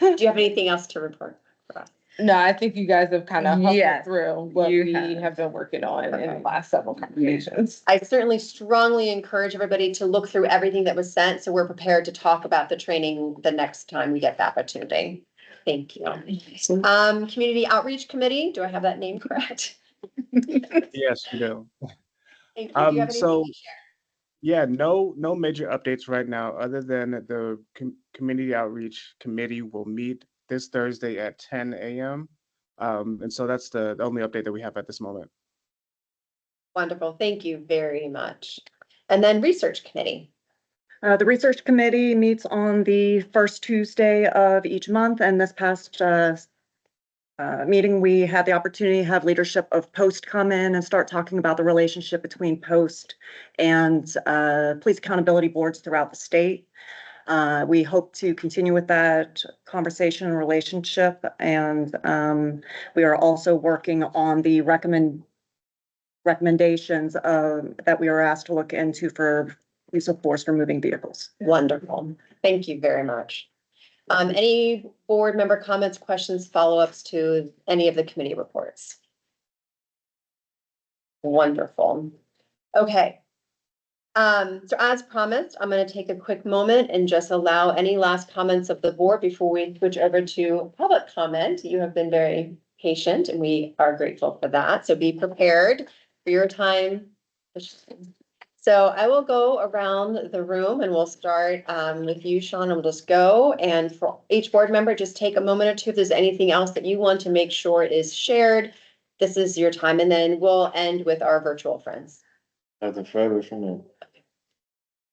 Do you have anything else to report for us? No, I think you guys have kind of Yes, hustled through what you we have. have been working on in the last several conversations. I certainly strongly encourage everybody to look through everything that was sent, so we're prepared to talk about the training the next time we get the opportunity. Thank you. Community Outreach Committee, do I have that name correct? Yes, you do. Thank you. Do you have anything So, to share? yeah, no major updates right now, other than the Community Outreach Committee will meet this Thursday at 10 a.m. And so that's the only update that we have at this moment. Wonderful. Thank you very much. And then Research Committee. The research committee meets on the first Tuesday of each month, and this past meeting, we had the opportunity to have leadership of Post come in and start talking about the relationship between Post and police accountability boards throughout the state. We hope to continue with that conversation and relationship, and we are also working on the recommendations that we were asked to look into for use of force for moving vehicles. Wonderful. Thank you very much. Any board member comments, questions, follow-ups to any of the committee reports? Wonderful. Okay. So as promised, I'm going to take a quick moment and just allow any last comments of the board before we switch over to public comment. You have been very patient and we are grateful for that. So be prepared for your time. So I will go around the room and we'll start with you, Sean, and we'll just go. And for each board member, just take a moment or two. If there's anything else that you want to make sure is shared, this is your time. And then we'll end with our virtual friends. Nothing further from me.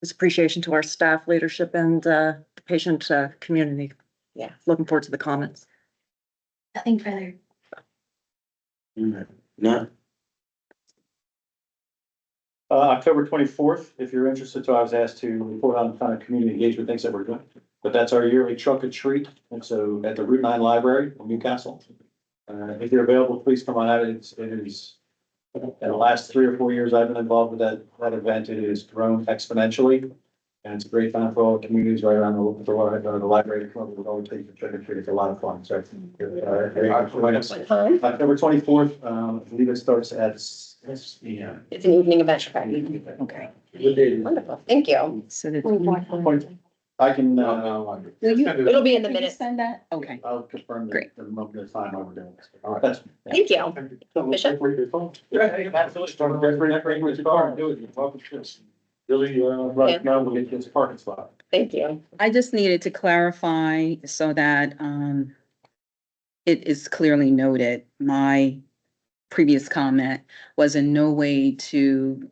It's appreciation to our staff, leadership, and the patient community. Yeah. Looking forward to the comments. Nothing further. None. October 24th, if you're interested, so I was asked to report on the kind of community engagement things that we're doing. But that's our yearly trunk or treat, and so at the Route 9 Library in Newcastle. If you're available, please come on out. It is, in the last 3 or 4 years I've been involved with that event, it has grown exponentially. And it's a great time for all the communities right around the library. To come over, we'll always take the trick or treat. It's a lot of fun. So, October 24th, I believe it starts at 6 p.m. It's an evening event. Okay. Wonderful. Thank you. So the. I can, It'll be in the Can you minutes. Send that? Okay. I'll confirm Great. the moment of time while we're doing this. All right. That's. Thank you. Bishop? Really, right now, we'll get this parking spot. Thank you. I just needed to clarify so that it is clearly noted. My previous comment was in no way to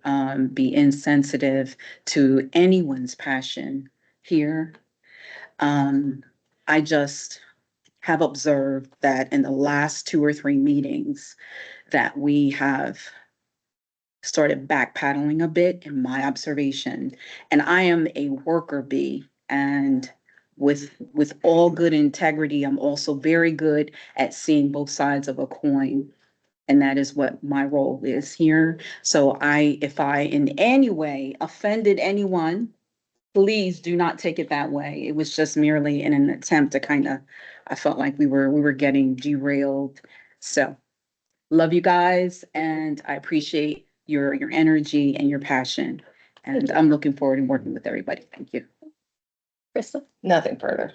be insensitive to anyone's passion here. I just have observed that in the last 2 or 3 meetings that we have started backpedaling a bit in my observation. And I am a worker bee, and with all good integrity, I'm also very good at seeing both sides of a coin. And that is what my role is here. So if I in any way offended anyone, please do not take it that way. It was just merely in an attempt to I felt like we were getting derailed. So love you guys, and I appreciate your energy and your passion. And I'm looking forward to working with everybody. Thank you. Krista? Nothing further.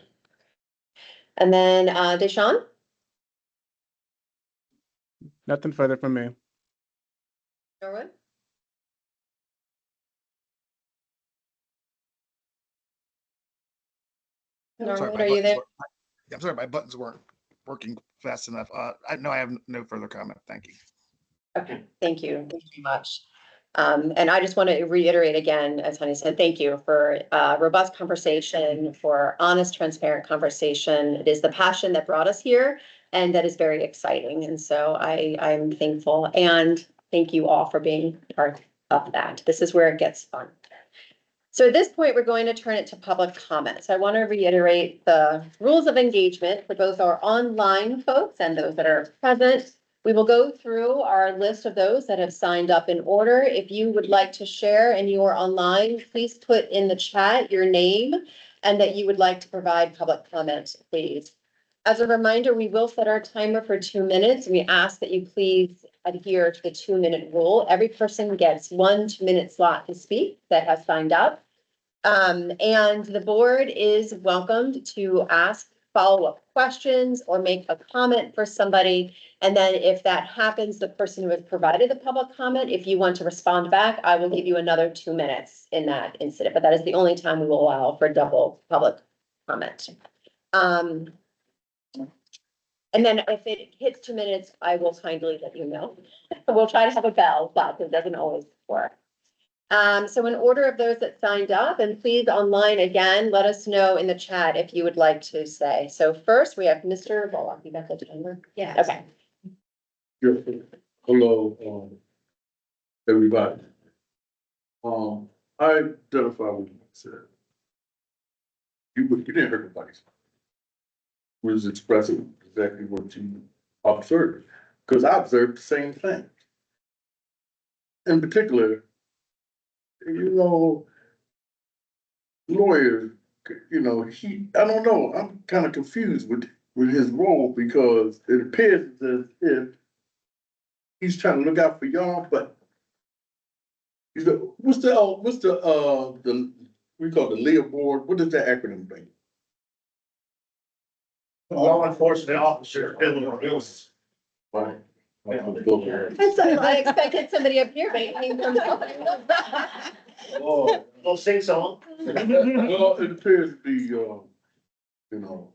And then Deshawn? Nothing further from me. Norwood? Norwood, are you there? I'm sorry, my buttons weren't working fast enough. I have no further comment. Thank you. Okay, thank you. Thank you very much. And I just want to reiterate again, as Honey said, thank you for robust conversation, for honest, transparent conversation. It is the passion that brought us here, and that is very exciting. And so I'm thankful, and thank you all for being our of that. This is where it gets fun. So at this point, we're going to turn it to public comments. I want to reiterate the rules of engagement for both our online folks and those that are present. We will go through our list of those that have signed up in order. If you would like to share and you are online, please put in the chat your name and that you would like to provide public comment, please. As a reminder, we will set our timer for 2 minutes. We ask that you please adhere to the 2-minute rule. Every person gets 1 2-minute slot to speak that has signed up. And the board is welcomed to ask follow-up questions or make a comment for somebody. And then if that happens, the person who has provided the public comment, if you want to respond back, I will give you another 2 minutes in that incident, but that is the only time we will allow for double public comment. And then if it hits 2 minutes, I will kindly let you know. We'll try to have a bell, but it doesn't always work. So in order of those that signed up, and please online again, let us know in the chat if you would like to say. So first we have Mr. Bullock. You got the timer? Yeah. Okay. Hello, everybody. I identify with you, sir. You didn't hurt nobody. Was expressing exactly what you observed, because I observed the same thing. In particular, you know, lawyers, you know, I don't know, I'm kind of confused with his role, because it appears as if he's trying to look out for y'all, but you know, what's the we call the LEA board, what does that acronym mean? Law enforcement officer. Right. I expected somebody up here, but it came from. Oh, don't sing song. Well, it appears to be, you know,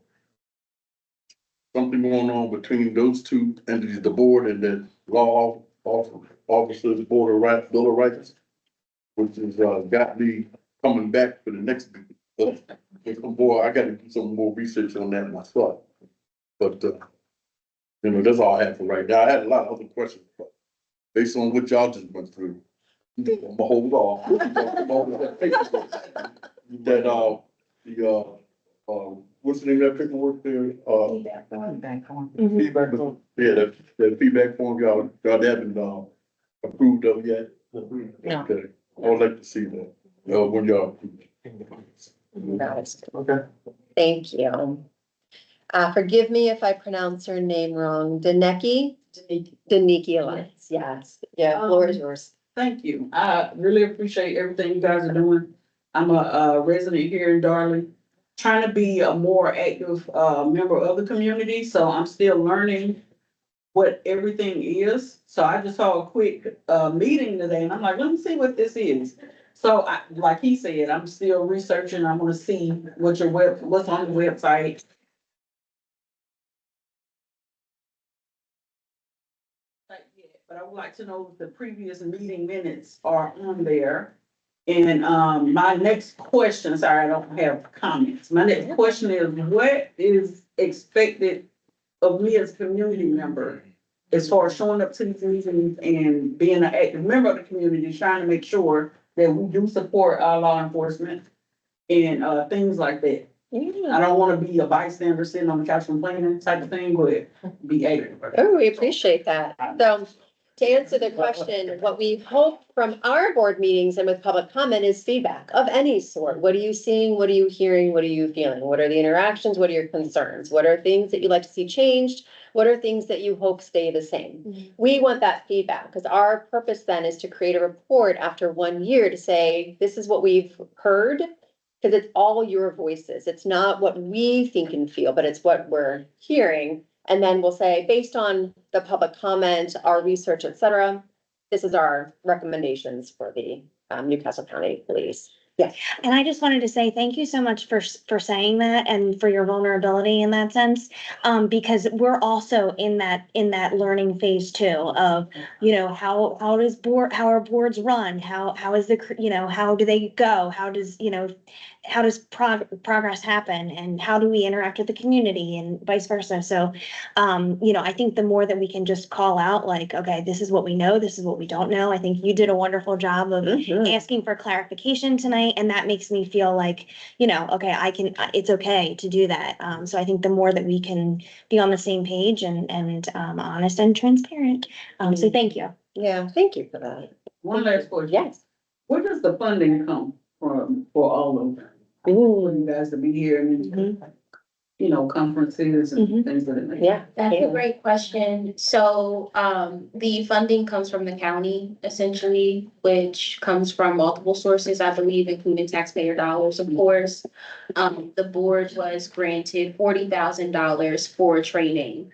something going on between those two entities, the board and the law officers, Board of Rights, Bill of Rights, which has got me coming back for the next meeting. Boy, I gotta do some more research on that myself. But, you know, that's all I have for right now. I had a lot of other questions, but based on what y'all just went through, I'm gonna hold off. What's the name of that paperwork there? Feedback form. Yeah, that feedback form, y'all haven't, approved of yet? No. Okay, I would like to see that, when y'all. Okay. Thank you. Forgive me if I pronounce her name wrong. Daneki? Daneki Alliance, yes. Yeah, floor is yours. Thank you. I really appreciate everything you guys are doing. I'm a resident here in Darling, trying to be a more active member of the community, so I'm still learning what everything is. So I just saw a quick meeting today and I'm like, let me see what this is. So like he said, I'm still researching. I want to see what's on the website. But I would like to know if the previous meeting minutes are on there. And my next question, sorry, I don't have comments. My next question is, what is expected of me as a community member as far as showing up to these meetings and being an active member of the community, trying to make sure that we do support our law enforcement and things like that. I don't want to be a bystander sitting on the couch complaining type of thing, but be active. Oh, we appreciate that. So to answer the question, what we hope from our board meetings and with public comment is feedback of any sort. What are you seeing? What are you hearing? What are you feeling? What are the interactions? What are your concerns? What are things that you'd like to see changed? What are things that you hope stay the same? Mm-hmm. We want that feedback because our purpose then is to create a report after 1 year to say, this is what we've heard. Because it's all your voices. It's not what we think and feel, but it's what we're hearing. And then we'll say, based on the public comment, our research, et cetera, this is our recommendations for the Newcastle County Police. And I just wanted to say thank you so much for saying that and for your vulnerability in that sense. Because we're also in that learning phase too of, how how are boards run? How is how do they go? How does progress happen and how do we interact with the community and vice versa? So, I think the more that we can just call out like, okay, this is what we know, this is what we don't know. I think you did a wonderful job of asking for clarification tonight, and that makes me feel like, okay, it's okay to do that. So I think the more that we can be on the same page and honest and transparent. So thank you. Yeah, thank you for that. One last question. Yes. Where does the funding come from for all of them? For you guys to be here and, conferences and things of that nature? Yeah. That's a great question. So, the funding comes from the county essentially, which comes from multiple sources, I believe, including taxpayer dollars, of course. The board was granted $40,000 for training.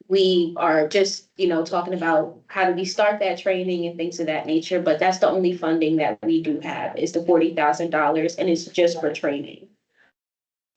We are just, talking about how do we start that training and things of that nature, but that's the only funding that we do have is the $40,000 and it's just for training.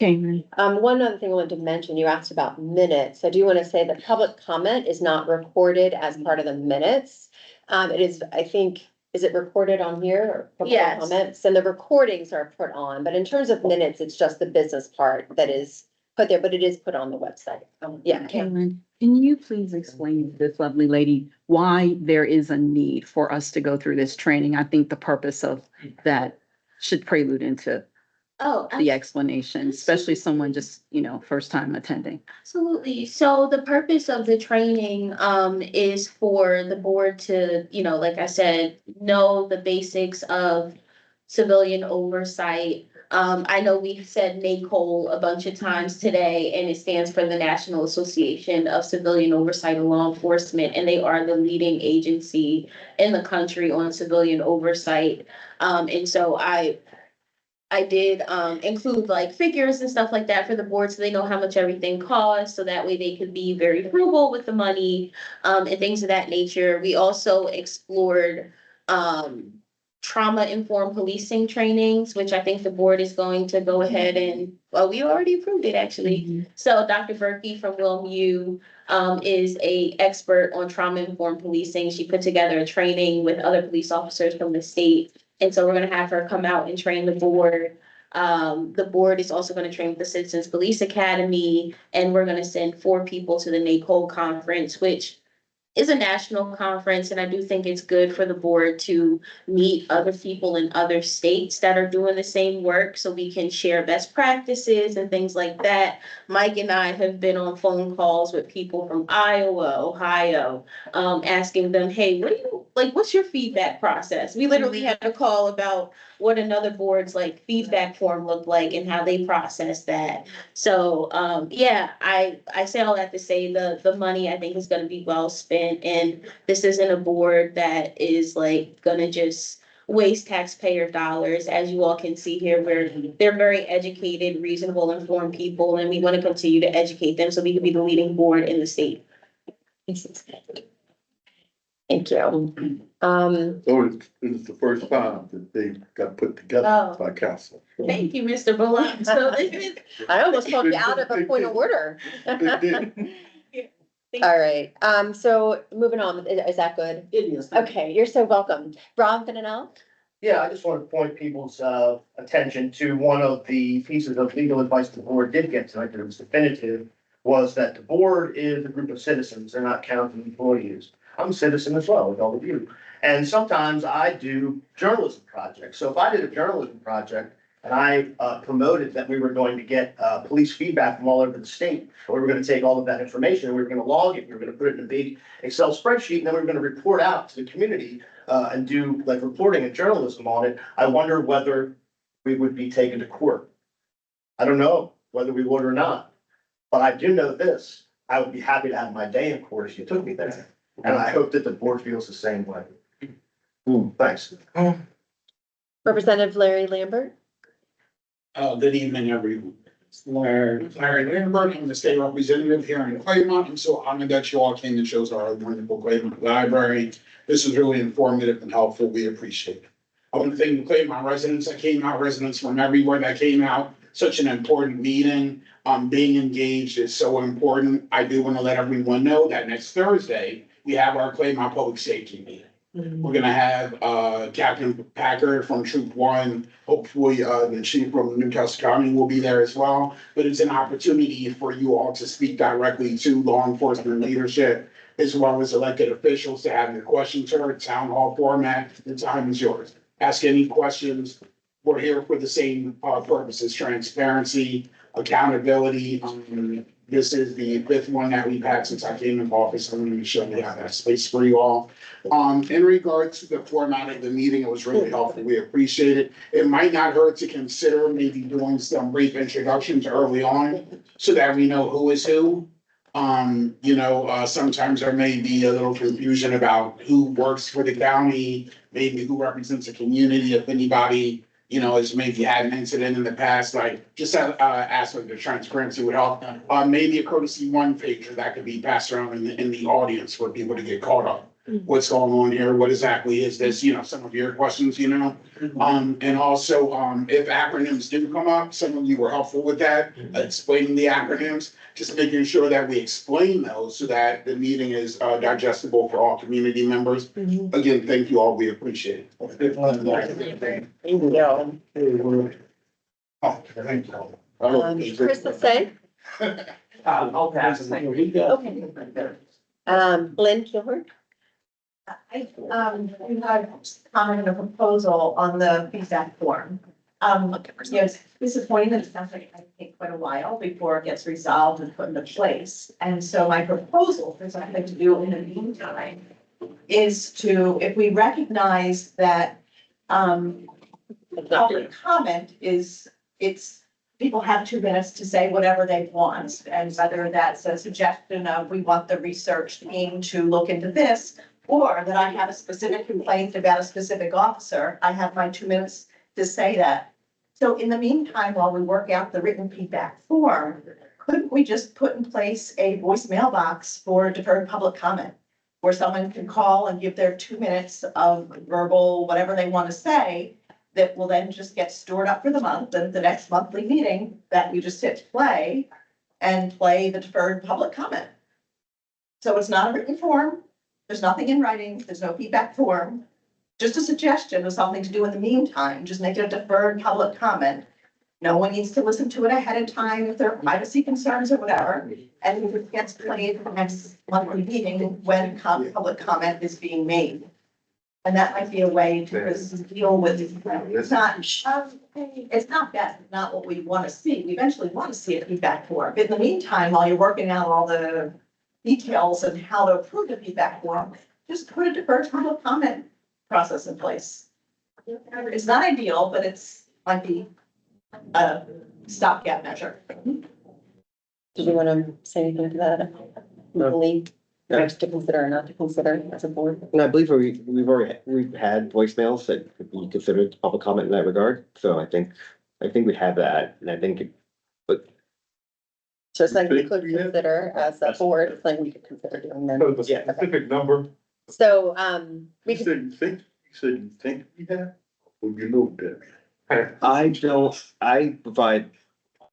Okay. One other thing I wanted to mention, you asked about minutes. I do want to say that public comment is not recorded as part of the minutes. It is, I think, is it recorded on here or public Yes. comments? And the recordings are put on, but in terms of minutes, it's just the business part that is put there, but it is put on the website. Yeah. Caitlin, can you please explain to this lovely lady why there is a need for us to go through this training? I think the purpose of that should prelude into Oh, the explanation, especially someone just, first time attending. absolutely. So the purpose of the training is for the board to, like I said, know the basics of civilian oversight. I know we've said NACOL a bunch of times today, and it stands for the National Association of Civilian Oversight of Law Enforcement, and they are the leading agency in the country on civilian oversight. And so I did include like figures and stuff like that for the board so they know how much everything costs, so that way they could be very frugal with the money and things of that nature. We also explored trauma-informed policing trainings, which I think the board is going to go ahead and, well, we already approved it actually. So Dr. Berkey from WilMU is a expert on trauma-informed policing. She put together a training with other police officers from the state. And so we're gonna have her come out and train the board. The board is also gonna train with the Citizens Police Academy, and we're gonna send 4 people to the NACOL conference, which is a national conference, and I do think it's good for the board to meet other people in other states that are doing the same work so we can share best practices and things like that. Mike and I have been on phone calls with people from Iowa, Ohio, asking them, hey, what's your feedback process? We literally had a call about what another board's feedback form looked like and how they process that. So, I say all that to say the money I think is gonna be well spent, and this isn't a board that is gonna just waste taxpayer dollars. As you all can see here, they're very educated, reasonable, informed people, and we want to continue to educate them so we can be the leading board in the state. Thank you. So it's the first time that they got put together by council. Thank you, Mr. Bullock. So I almost called you out of a point of order. All right, so moving on, is that good? It is. Okay, you're so welcome. Rob Fennell? Yeah, I just want to point people's attention to one of the pieces of legal advice the board did get tonight, that it was definitive, was that the board is a group of citizens, they're not county employees. I'm a citizen as well, with all of you. And sometimes I do journalism projects. So if I did a journalism project and I promoted that we were going to get police feedback from all over the state, we were going to take all of that information and we were going to log it, we were going to put it in a big Excel spreadsheet, and then we were going to report out to the community and do reporting and journalism on it. I wonder whether we would be taken to court. I don't know whether we would or not, but I do know this. I would be happy to have my day in court if you took me there. And I hope that the board feels the same way. Thanks. Representative Larry Lambert? Good evening, everyone. Larry Lambert, I'm the state representative here in Claymont. I'm so honored that you all came and chose our wonderful Claymont Library. This is really informative and helpful. We appreciate it. I want to thank the Claymont residents that came out, residents from everywhere that came out. Such an important meeting. Being engaged is so important. I do want to let everyone know that next Thursday, we have our Claymont Public Safety meeting. We're gonna have Captain Packard from Troop One, hopefully the chief from Newcastle County will be there as well. But it's an opportunity for you all to speak directly to law enforcement leadership as well as elected officials to have your questions heard, town hall format. The time is yours. Ask any questions. We're here for the same purposes: transparency, accountability. This is the fifth one that we've had since I came in office. I'm gonna show you how that space for you all. In regards to the format of the meeting, it was really helpful. We appreciate it. It might not hurt to consider maybe doing some brief introductions early on so that we know who is who. Sometimes there may be a little confusion about who works for the county, maybe who represents the community, if anybody has maybe had an incident in the past, like just aspect of transparency would help. Maybe a courtesy one pager that could be passed around in the audience for people to get caught up. What's going on here? What exactly is this? Some of your questions, and also, if acronyms do come up, some of you were helpful with that, explaining the acronyms, just making sure that we explain those so that the meeting is digestible for all community members. Again, thank you all. We appreciate it. Chris, let's say. I'll pass. Okay. Lynn Kilhurst? You had commented a proposal on the feedback form. It's disappointing that it's going to take quite a while before it gets resolved and put into place. And so my proposal for something to do in the meantime is to, if we recognize that, public comment people have 2 minutes to say whatever they want. And whether that's a suggestion of, we want the research team to look into this, or that I have a specific complaint about a specific officer, I have my 2 minutes to say that. So in the meantime, while we work out the written feedback form, couldn't we just put in place a voicemail box for deferred public comment? Where someone can call and give their 2 minutes of verbal, whatever they want to say, that will then just get stored up for the month, and the next monthly meeting that you just hit play and play the deferred public comment. So it's not a written form. There's nothing in writing. There's no feedback form. Just a suggestion of something to do in the meantime. Just make it a deferred public comment. No one needs to listen to it ahead of time if there are privacy concerns or whatever. And it gets played for the next monthly meeting when public comment is being made. And that might be a way to just deal with it. It's not bad, not what we want to see. We eventually want to see a feedback form. But in the meantime, while you're working out all the details and how to approve the feedback form, just put a deferred public comment process in place. It's not ideal, but might be a stopgap measure. Did you want to say anything to that? Legally, to consider or not to consider as a board? And I believe we've had voicemails that could be considered public comment in that regard. So I think we have that, and I think So it's like we could consider as a board, it's like we could consider doing that. So the specific number. So, we You could, said you think we have, or you know that? I provide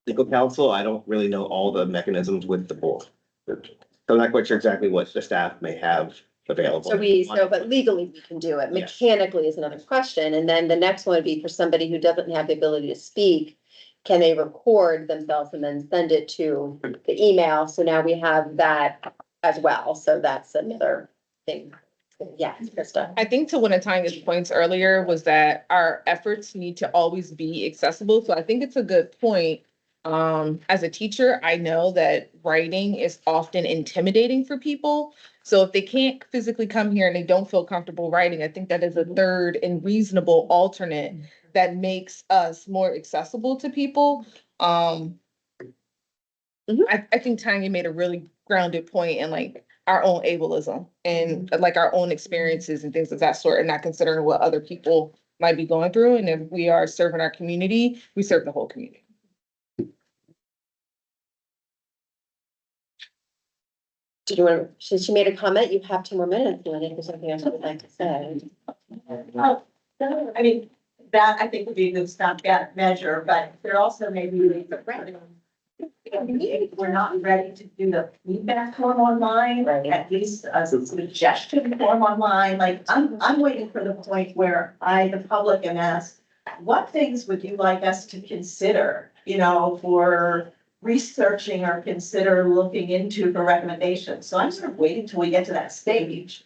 legal counsel. I don't really know all the mechanisms with the board. So I'm not quite sure exactly what the staff may have available. but legally we can do it. Mechanically is another question. And then the next one would be for somebody who doesn't have the ability to speak. Can they record themselves and then send it to the email? So now we have that as well. So that's another thing. Yeah, Krista. I think to one of Tanya's points earlier was that our efforts need to always be accessible. So I think it's a good point. As a teacher, I know that writing is often intimidating for people. So if they can't physically come here and they don't feel comfortable writing, I think that is a third and reasonable alternate that makes us more accessible to people. I think Tanya made a really grounded point in like our own ableism and like our own experiences and things of that sort, and not considering what other people might be going through. And if we are serving our community, we serve the whole community. Did you want to, since you made a comment, you have 2 more minutes. You want to do something else you would like to say? I mean, that I think would be a good stopgap measure, but there also may be ways around it. If we're not ready to do the feedback form online, at least a suggestion form online, like I'm waiting for the point where I, the public, am asked, what things would you like us to consider, you know, for researching or consider looking into for recommendations? So I'm sort of waiting till we get to that stage.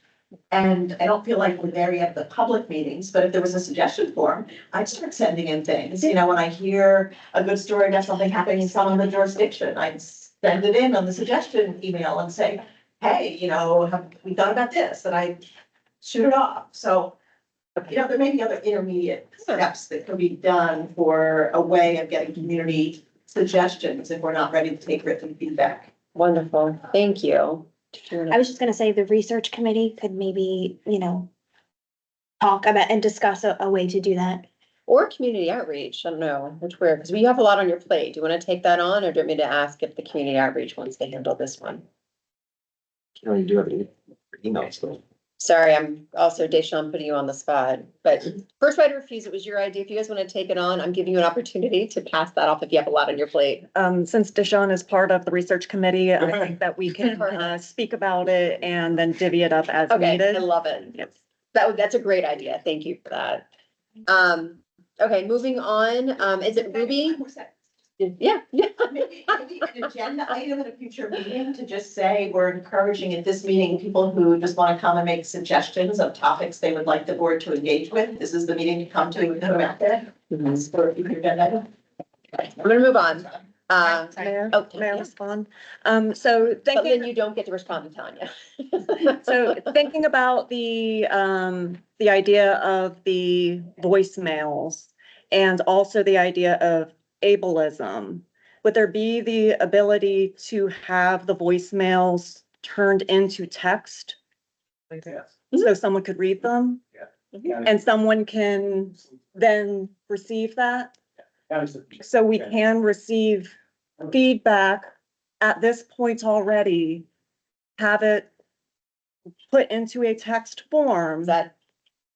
And I don't feel like we're there yet at the public meetings, but if there was a suggestion form, I'd start sending in things. You know, when I hear a good story about something happening in some other jurisdiction, I'd send it in on the suggestion email and say, hey, you know, have we thought about this? And I shoot it off. So, you know, there may be other intermediate steps that can be done for a way of getting community suggestions if we're not ready to take written feedback. Wonderful, thank you. I was just gonna say the research committee could maybe, you know, talk about and discuss a way to do that. Or community outreach, I don't know which way, because we have a lot on your plate. Do you want to take that on, or do you want me to ask if the community outreach wants to handle this one? You know, you do have any emails though. Sorry, I'm also, Deshawn, putting you on the spot, but first right to refuse, it was your idea. If you guys want to take it on, I'm giving you an opportunity to pass that off if you have a lot on your plate. Since Deshawn is part of the research committee, I think that we can speak about it and then divvy it up as Okay, needed. I love it. Yes. That's a great idea. Thank you for that. Okay, moving on, is it Ruby? Yeah, yeah. Maybe an agenda item at a future meeting to just say, we're encouraging at this meeting, people who just want to come and make suggestions of topics they would like the board to engage with. This is the meeting to come to and put them out there. That's for a future agenda item. I'm gonna move on. May I respond? So But then thinking, you don't get to respond to Tanya. so thinking about the idea of the voicemails and also the idea of ableism, would there be the ability to have the voicemails turned into text? So someone could read them? And someone can then receive that? So we can receive feedback at this point already, have it put into a text form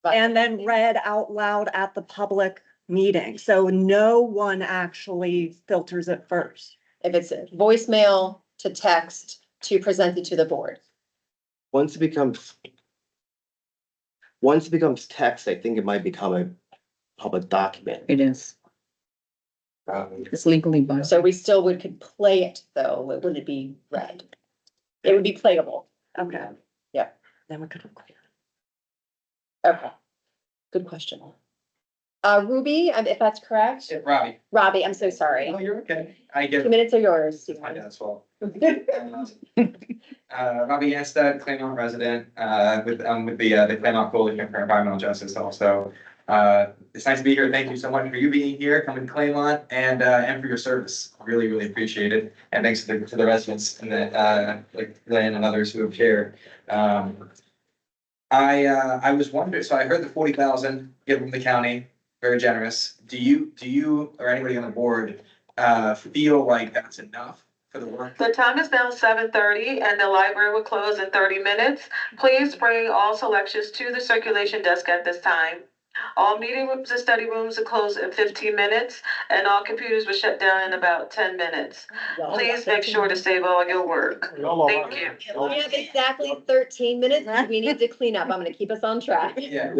and then read out loud at the public meeting. So no one actually filters it first. If it's a voicemail to text to present it to the board. Once it becomes text, I think it might become a public document. It is. It's legally binding. So we still could play it though, it wouldn't be read. It would be playable. Okay. Yeah. Then we could. Okay. Good question. Ruby, if that's correct? Robbie, I'm so sorry. Oh, you're okay. I get 2 minutes are yours. my dad's fault. Robbie Anstead, Claymont resident, with the Claymont Coalition for Environmental Justice also. It's nice to be here. Thank you so much for you being here, coming to Claymont, and for your service. Really, really appreciate it. And thanks to the residents and like Lynn and others who have shared. I was wondering, so I heard the 40,000 given from the county, very generous. Do you or anybody on the board feel like that's enough for the work? The time is now 7:30 and the library will close in 30 minutes. Please bring all selections to the circulation desk at this time. All meeting rooms and study rooms will close in 15 minutes and all computers will shut down in about 10 minutes. Please make sure to save all your work. Thank you. We have exactly 13 minutes. We need to clean up. I'm gonna keep us on track. Yeah.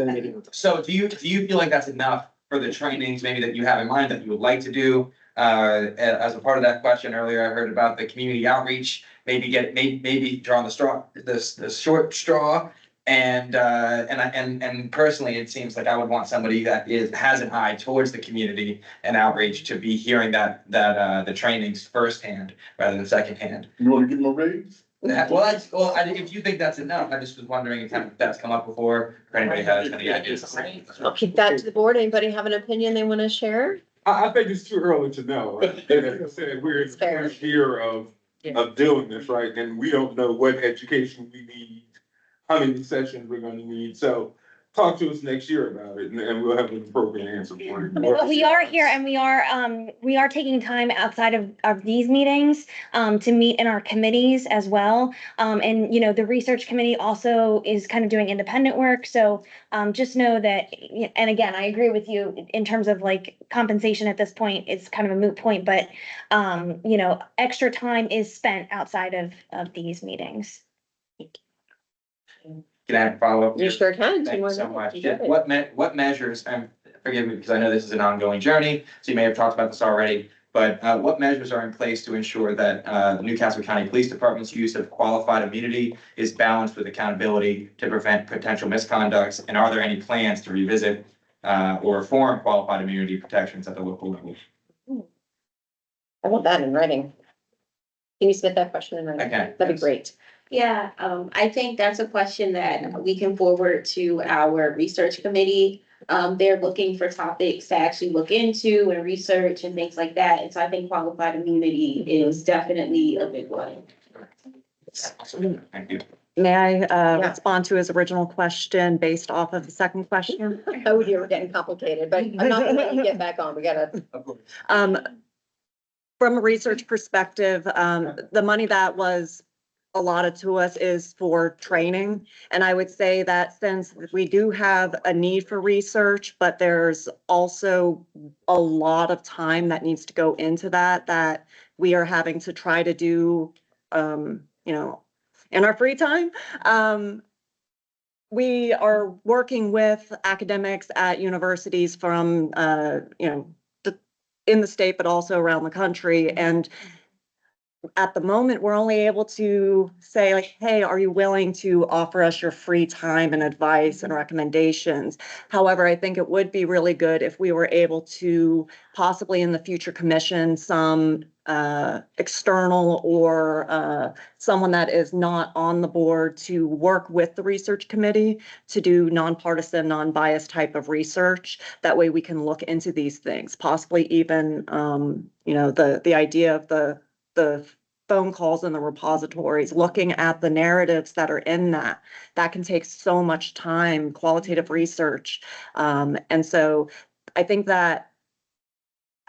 So do you feel like that's enough for the trainings maybe that you have in mind that you would like to do? As a part of that question earlier, I heard about the community outreach, maybe drawing the short straw. And personally, it seems like I would want somebody that has an eye towards the community and outreach to be hearing the trainings firsthand rather than secondhand. You want to give them a raise? If you think that's enough, I just was wondering if that's come up before, or anybody has any ideas. I'll kick that to the board. Anybody have an opinion they want to share? I think it's too early to know. Right? As I said, we're in the first year of doing this, right? And we don't know what education we need, how many sessions we're gonna need. So talk to us next year about it and we'll have an appropriate answer for it. But we are here and we are taking time outside of these meetings, to meet in our committees as well. And, you know, the research committee also is kind of doing independent work. So, just know that, and again, I agree with you in terms of like compensation at this point, it's kind of a moot point, but, you know, extra time is spent outside of these meetings. Can I follow up? You sure can. Thank you so much. You Yeah, got it. what measures, and forgive me, because I know this is an ongoing journey, so you may have talked about this already, but what measures are in place to ensure that the Newcastle County Police Department's use of qualified immunity is balanced with accountability to prevent potential misconducts? And are there any plans to revisit or reform qualified immunity protections at the local level? I want that in writing. Can you submit that question in writing? Okay. That'd be great. Yeah, I think that's a question that we can forward to our research committee. They're looking for topics to actually look into and research and things like that. And so I think qualified immunity is definitely a big one. Thank you. May I respond to his original question based off of the second question? Oh, dear, we're getting complicated, but I'm not gonna let you get back on. We gotta. From a research perspective, the money that was allotted to us is for training. And I would say that since we do have a need for research, but there's also a lot of time that needs to go into that we are having to try to do, you know, in our free time. We are working with academics at universities from, you know, in the state, but also around the country. And at the moment, we're only able to say like, hey, are you willing to offer us your free time and advice and recommendations? However, I think it would be really good if we were able to possibly in the future commission some external or someone that is not on the board to work with the research committee to do nonpartisan, non-biased type of research. That way we can look into these things, possibly even, you know, the idea of the phone calls in the repositories, looking at the narratives that are in that can take so much time, qualitative research. And so I think that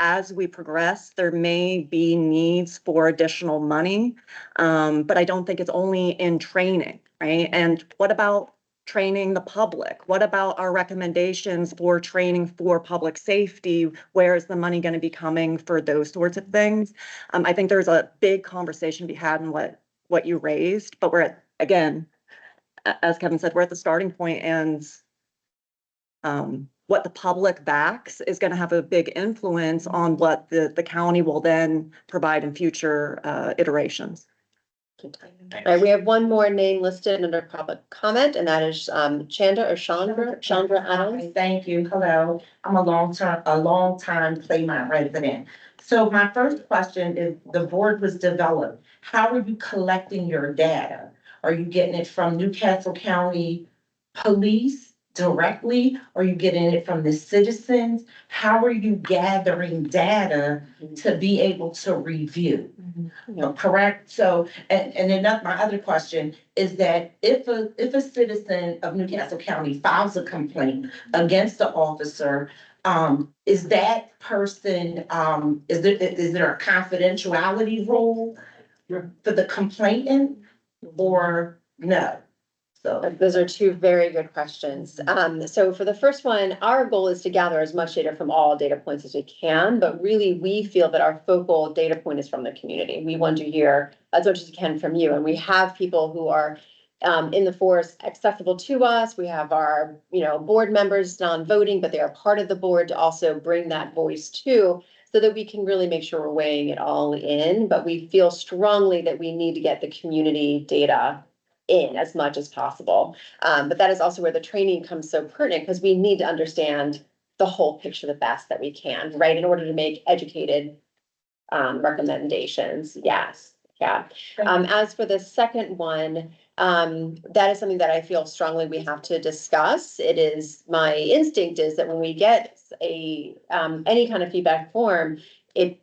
as we progress, there may be needs for additional money, but I don't think it's only in training, right? And what about training the public? What about our recommendations for training for public safety? Where is the money going to be coming for those sorts of things? I think there's a big conversation to be had in what you raised, but we're at, again, as Kevin said, we're at the starting point, and what the public backs is going to have a big influence on what the county will then provide in future iterations. All right, we have one more name listed under public comment, and that is Chandra Adams. Thank you. Hello. I'm a long time Claymont resident. So my first question is, the board was developed. How are you collecting your data? Are you getting it from Newcastle County Police directly? Are you getting it from the citizens? How are you gathering data to be able to review? Correct? So, and then my other question is that if a citizen of Newcastle County files a complaint against the officer, is that person, is there a confidentiality rule for the complainant or no? So those are two very good questions. So for the first one, our goal is to gather as much data from all data points as we can, but really we feel that our focal data point is from the community. We want to hear as much as we can from you, and we have people who are in the force accessible to us. We have our, you know, board members non-voting, but they are part of the board to also bring that voice too, so that we can really make sure we're weighing it all in. But we feel strongly that we need to get the community data in as much as possible. But that is also where the training comes so pertinent, because we need to understand the whole picture the best that we can, right? In order to make educated recommendations. Yes. Yeah. As for the second one, that is something that I feel strongly we have to discuss. It is, my instinct is that when we get a any kind of feedback form,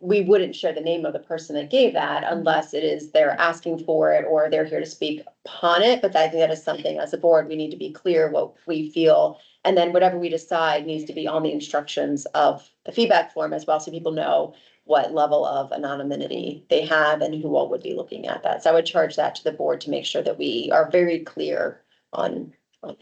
we wouldn't share the name of the person that gave that unless it is they're asking for it or they're here to speak upon it. But I think that is something as a board, we need to be clear what we feel. And then whatever we decide needs to be on the instructions of the feedback form as well, so people know what level of anonymity they have and who all would be looking at that. So I would charge that to the board to make sure that we are very clear on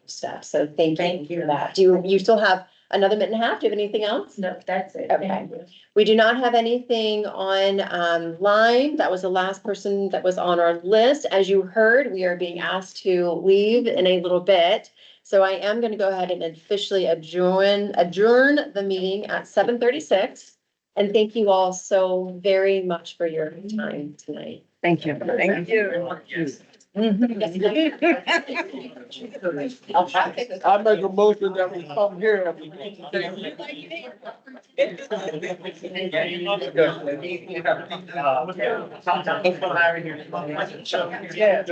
steps. So thank you for that. Do you still have another minute and a half? Do you have anything else? No, that's it. Okay. We do not have anything on line. That was the last person that was on our list. As you heard, we are being asked to leave in a little bit. So I am going to go ahead and officially adjourn the meeting at 7:36. And thank you all so very much for your time tonight. Thank you. Thank you. I make a motion that we come here. Yeah,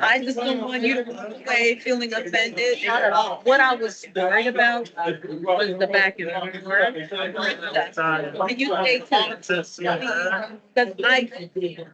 I just don't want you to walk away feeling offended. What I was worried about was the back and forth. Can you stay tuned? Because